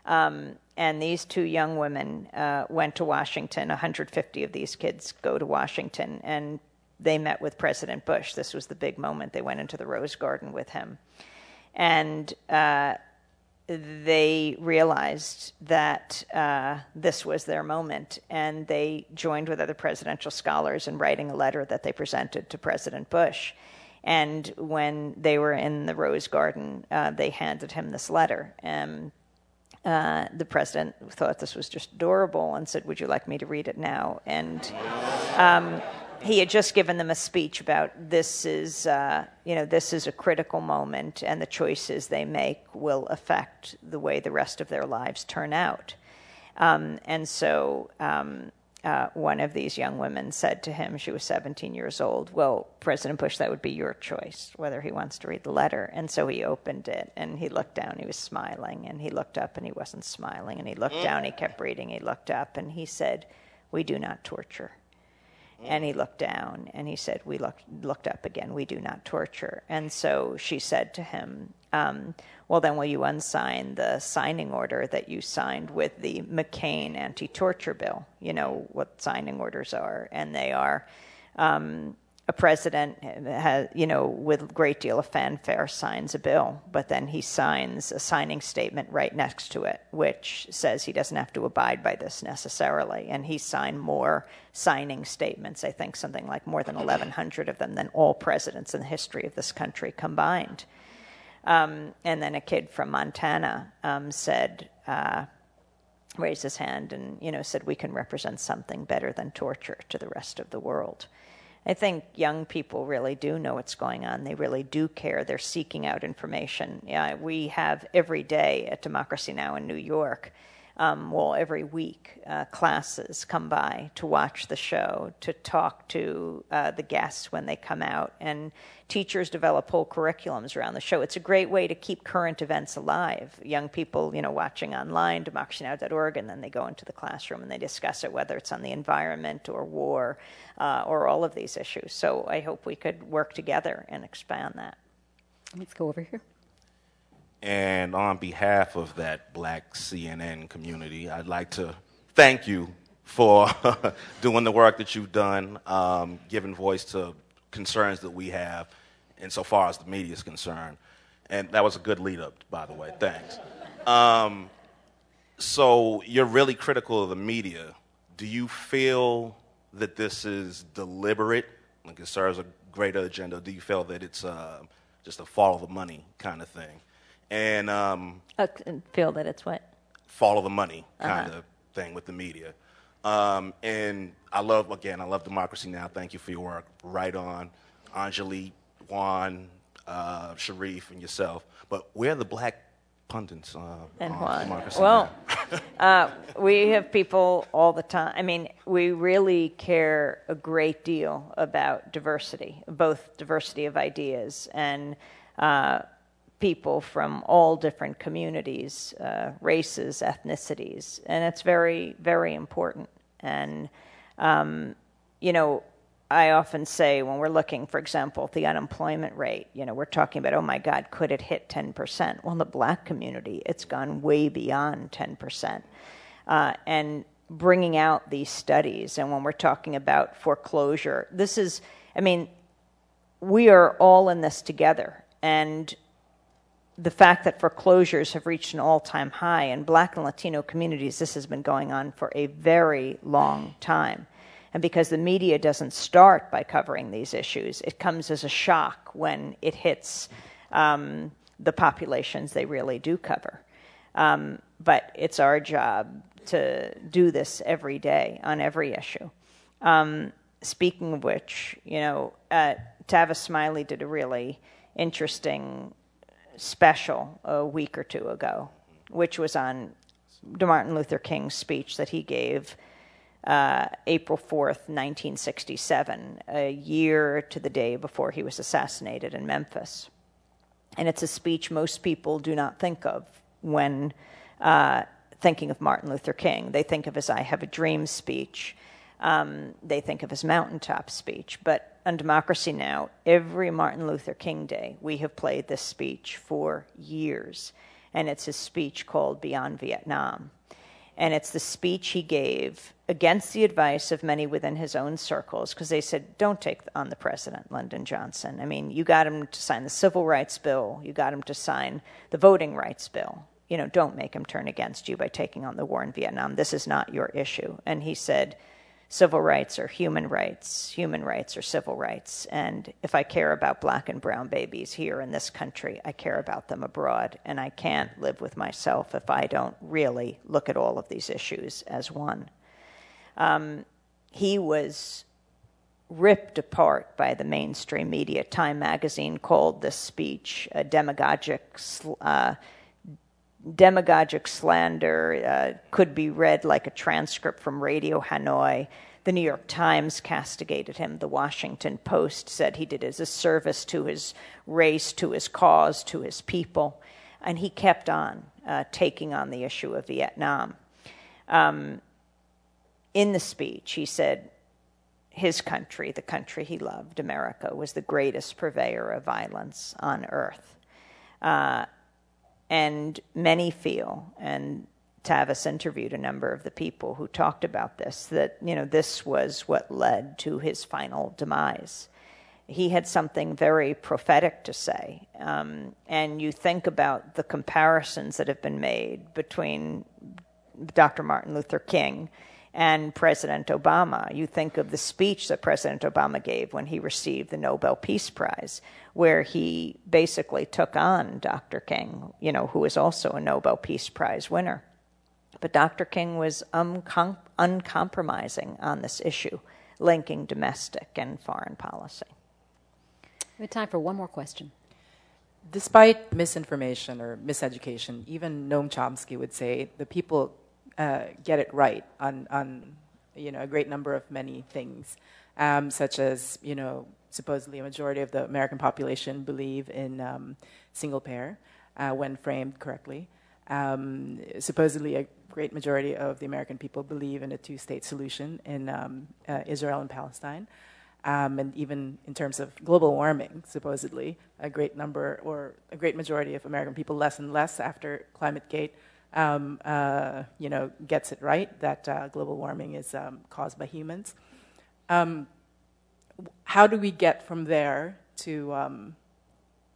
And these 2 young women went to Washington. 150 of these kids go to Washington, and they met with President Bush. This was the big moment. They went into the Rose Garden with him. And they realized that this was their moment, and they joined with other presidential scholars in writing a letter that they presented to President Bush. And when they were in the Rose Garden, they handed him this letter. And the president thought this was just adorable and said, "Would you like me to read it now?" And he had just given them a speech about this is a critical moment, and the choices they make will affect the way the rest of their lives turn out. And so one of these young women said to him, she was 17 years old, "Well, President Bush, that would be your choice, whether he wants to read the letter." And so he opened it, and he looked down, he was smiling, and he looked up, and he wasn't smiling, and he looked down, he kept reading, he looked up, and he said, "We do not torture." And he looked down, and he said, "We looked up again, we do not torture." And so she said to him, "Well, then will you unsign the signing order that you signed with the McCain anti-torture bill?" You know what signing orders are, and they are a president has, with a great deal of fanfare signs a bill, but then he signs a signing statement right next to it, which says he doesn't have to abide by this necessarily. And he signed more signing statements, I think something like more than 1,100 of them, than all presidents in the history of this country combined. And then a kid from Montana raised his hand and, said, "We can represent something better than torture to the rest of the world." I think young people really do know what's going on. They really do care. They're seeking out information. We have every day at Democracy Now! In New York, every week, classes come by to watch the show, to talk to the guests when they come out, and teachers develop whole curriculums around the show. It's a great way to keep current events alive. Young people, watching online, democracynow.org, and then they go into the classroom and they discuss it, whether it's on the environment or war or all of these issues. So I hope we could work together and expand that. Let's go over here. And on behalf of that Black CNN community, I'd like to thank you for doing the work that you've done, giving voice to concerns that we have insofar as the media is concerned. And that was a good lead up, by the way. Thanks. So you're really critical of the media. Do you feel that this is deliberate, like it serves a greater agenda? Do you feel that it's just a follow the money kind of thing? And feel that it's what? Follow the money kind of thing with the media. And I love Democracy Now! Thank you for your work. Right on, Anjali, Juan, Sharif, and yourself. But where are the black pundits and on Juan? Democracy Well, Now? we have people all the time. I mean, we really care a great deal about diversity, both diversity of ideas and people from all different communities, races, ethnicities, and it's very, very important. And, I often say when we're looking, for example, at the unemployment rate, we're talking about, oh my God, could it hit 10%? Well, in the black community, it's gone way beyond 10%. And bringing out these studies, and when we're talking about foreclosure, we are all in this together. And the fact that foreclosures have reached an all-time high in Black and Latino communities, this has been going on for a very long time. And because the media doesn't start by covering these issues, it comes as a shock when it hits the populations they really do cover. But it's our job to do this every day on every issue. Speaking of which, Tavis Smiley did a really interesting special a week or two ago, which was on Martin Luther King's speech that he gave April 4th, 1967, a year to the day before he was assassinated in Memphis. And it's a speech most people do not think of when thinking of Martin Luther King. They think of his I Have a Dream speech. They think of his mountaintop speech. But on Democracy Now!, every Martin Luther King Day, we have played this speech for years. And it's his speech called Beyond Vietnam. And it's the speech he gave against the advice of many within his own circles, because they said, don't take on the president, Lyndon Johnson. I mean, you got him to sign the Civil Rights Bill. You got him to sign the Voting Rights Bill. Don't make him turn against you by taking on the war in Vietnam. This is not your issue. And he said, Civil rights are human rights are civil rights. And if I care about black and brown babies here in this country, I care about them abroad. And I can't live with myself if I don't really look at all of these issues as one. He was ripped apart by the mainstream media. Time magazine called this speech a demagogic slander, could be read like a transcript from Radio Hanoi. The New York Times castigated him. The Washington Post said he did it as a service to his race, to his cause, to his people. And he kept on taking on the issue of Vietnam. In the speech, he said his country, the country he loved, America, was the greatest purveyor of violence on earth. And many feel, and Tavis interviewed a number of the people who talked about this, that this was what led to his final demise. He had something very prophetic to say. And you think about the comparisons that have been made between Dr. Martin Luther King and President Obama. You think of the speech that President Obama gave when he received the Nobel Peace Prize, where he basically took on Dr. King, who was also a Nobel Peace Prize winner. But Dr. King was uncompromising on this issue, linking domestic and foreign policy. We have time for one more question. Despite misinformation or miseducation, even Noam Chomsky would say the people get it right on a great number of many things, such as supposedly a majority of the American population believe in single payer when framed correctly. Supposedly a great majority of the American people believe in a two-state solution in Israel and Palestine. And even in terms of global warming, supposedly a great number or a great majority of American people, less and less after ClimateGate, gets it right that global warming is caused by humans. How do we get from there to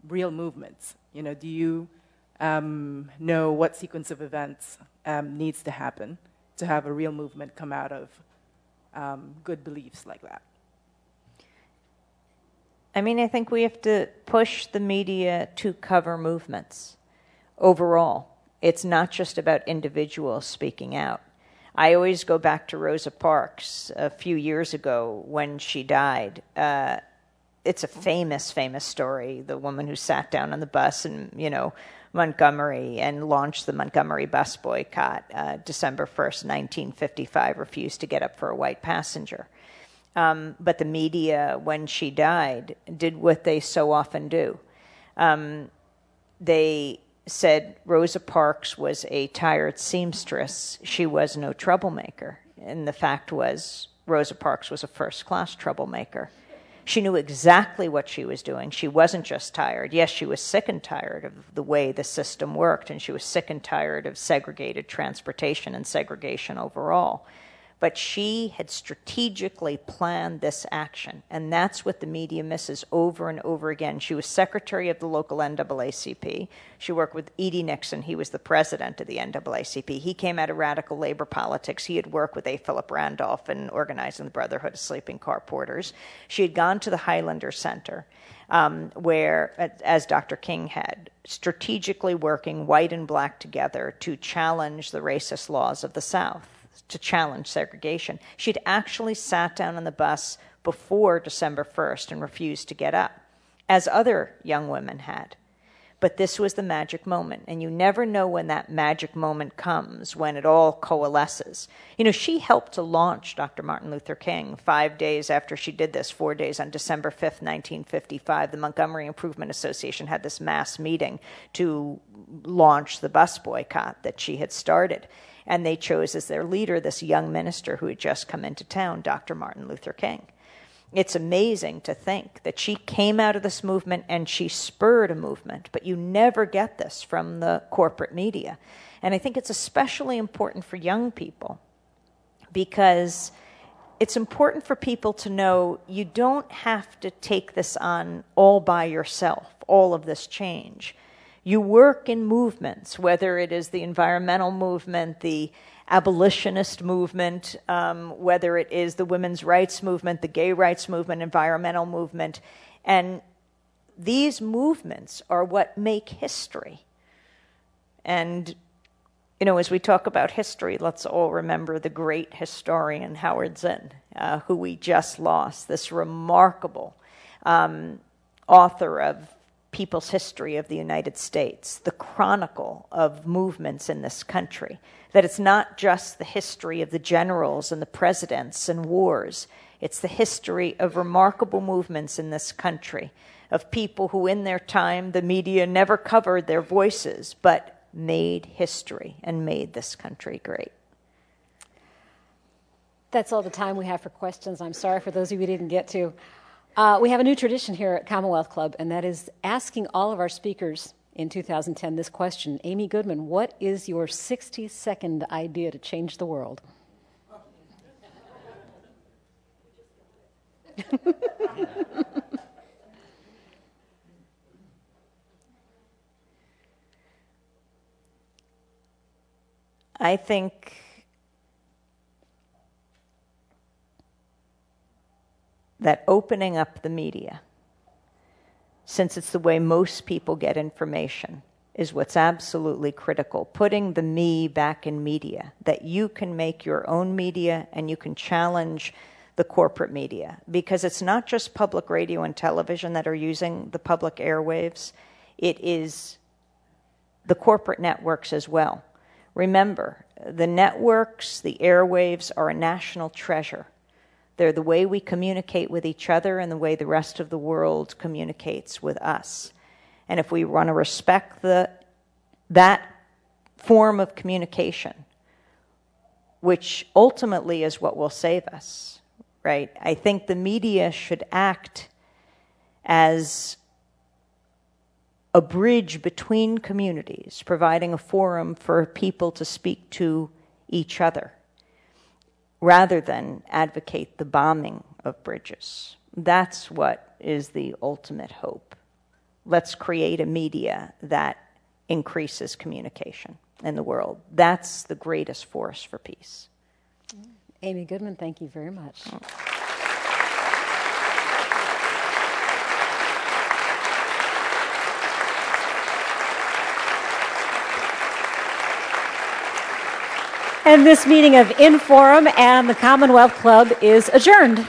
real movements? Do you know what sequence of events needs to happen to have a real movement come out of good beliefs like that? I think we have to push the media to cover movements overall. It's not just about individuals speaking out. I always go back to Rosa Parks a few years ago when she died. It's a famous, famous story. The woman who sat down on the bus in, Montgomery and launched the Montgomery bus boycott, December 1st, 1955, refused to get up for a white passenger. But the media, when she died, did what they so often do. They said Rosa Parks was a tired seamstress. She was no troublemaker. And the fact was, Rosa Parks was a first-class troublemaker. She knew exactly what she was doing. She wasn't just tired. Yes, she was sick and tired of the way the system worked, and she was sick and tired of segregated transportation and segregation overall. But she had strategically planned this action, and that's what the media misses over and over again. She was secretary of the local NAACP. She worked with Edie Nixon. He was the president of the NAACP. He came out of radical labor politics. He had worked with A. Philip Randolph in organizing the Brotherhood of Sleeping Car Porters. She had gone to the Highlander Center, where, as Dr. King had, strategically working white and black together to challenge the racist laws of the South, to challenge segregation. She'd actually sat down on the bus before December 1st and refused to get up, as other young women had. But this was the magic moment, and you never know when that magic moment comes, when it all coalesces. She helped to launch Dr. Martin Luther King 5 days after she did this, 4 days on December 5th, 1955. The Montgomery Improvement Association had this mass meeting to launch the bus boycott that she had started. And they chose as their leader this young minister who had just come into town, Dr. Martin Luther King. It's amazing to think that she came out of this movement and she spurred a movement, but you never get this from the corporate media. And I think it's especially important for young people because it's important for people to know you don't have to take this on all by yourself, all of this change. You work in movements, whether it is the environmental movement, the abolitionist movement, whether it is the women's rights movement, the gay rights movement, environmental movement. And these movements are what make history. And, you know, as we talk about history, let's all remember the great historian Howard Zinn, who we just lost, this remarkable author of People's History of the United States, the chronicle of movements in this country, that it's not just the history of the generals and the presidents and wars, it's the history of remarkable movements in this country, of people who in their time the media never covered their voices, but made history and made this country great. That's all the time we have for questions. I'm sorry for those of you we didn't get to. We have a new tradition here at Commonwealth Club, and that is asking all of our speakers in 2010 this question. Amy Goodman, what is your 60-second idea to change the world? I think that opening up the media, since it's the way most people get information, is what's absolutely critical. Putting the me back in media, that you can make your own media and you can challenge the corporate media. Because it's not just public radio and television that are using the public airwaves, it is the corporate networks as well. Remember, the networks, the airwaves are a national treasure. They're the way we communicate with each other and the way the rest of the world communicates with us. And if we want to respect that form of communication, which ultimately is what will save us, right? I think the media should act as a bridge between communities, providing a forum for people to speak to each other, rather than advocate the bombing of bridges. That's what is the ultimate hope. Let's create a media that increases communication in the world. That's the greatest force for peace. Amy Goodman, thank you very much. And this meeting of Inforum and the Commonwealth Club is adjourned.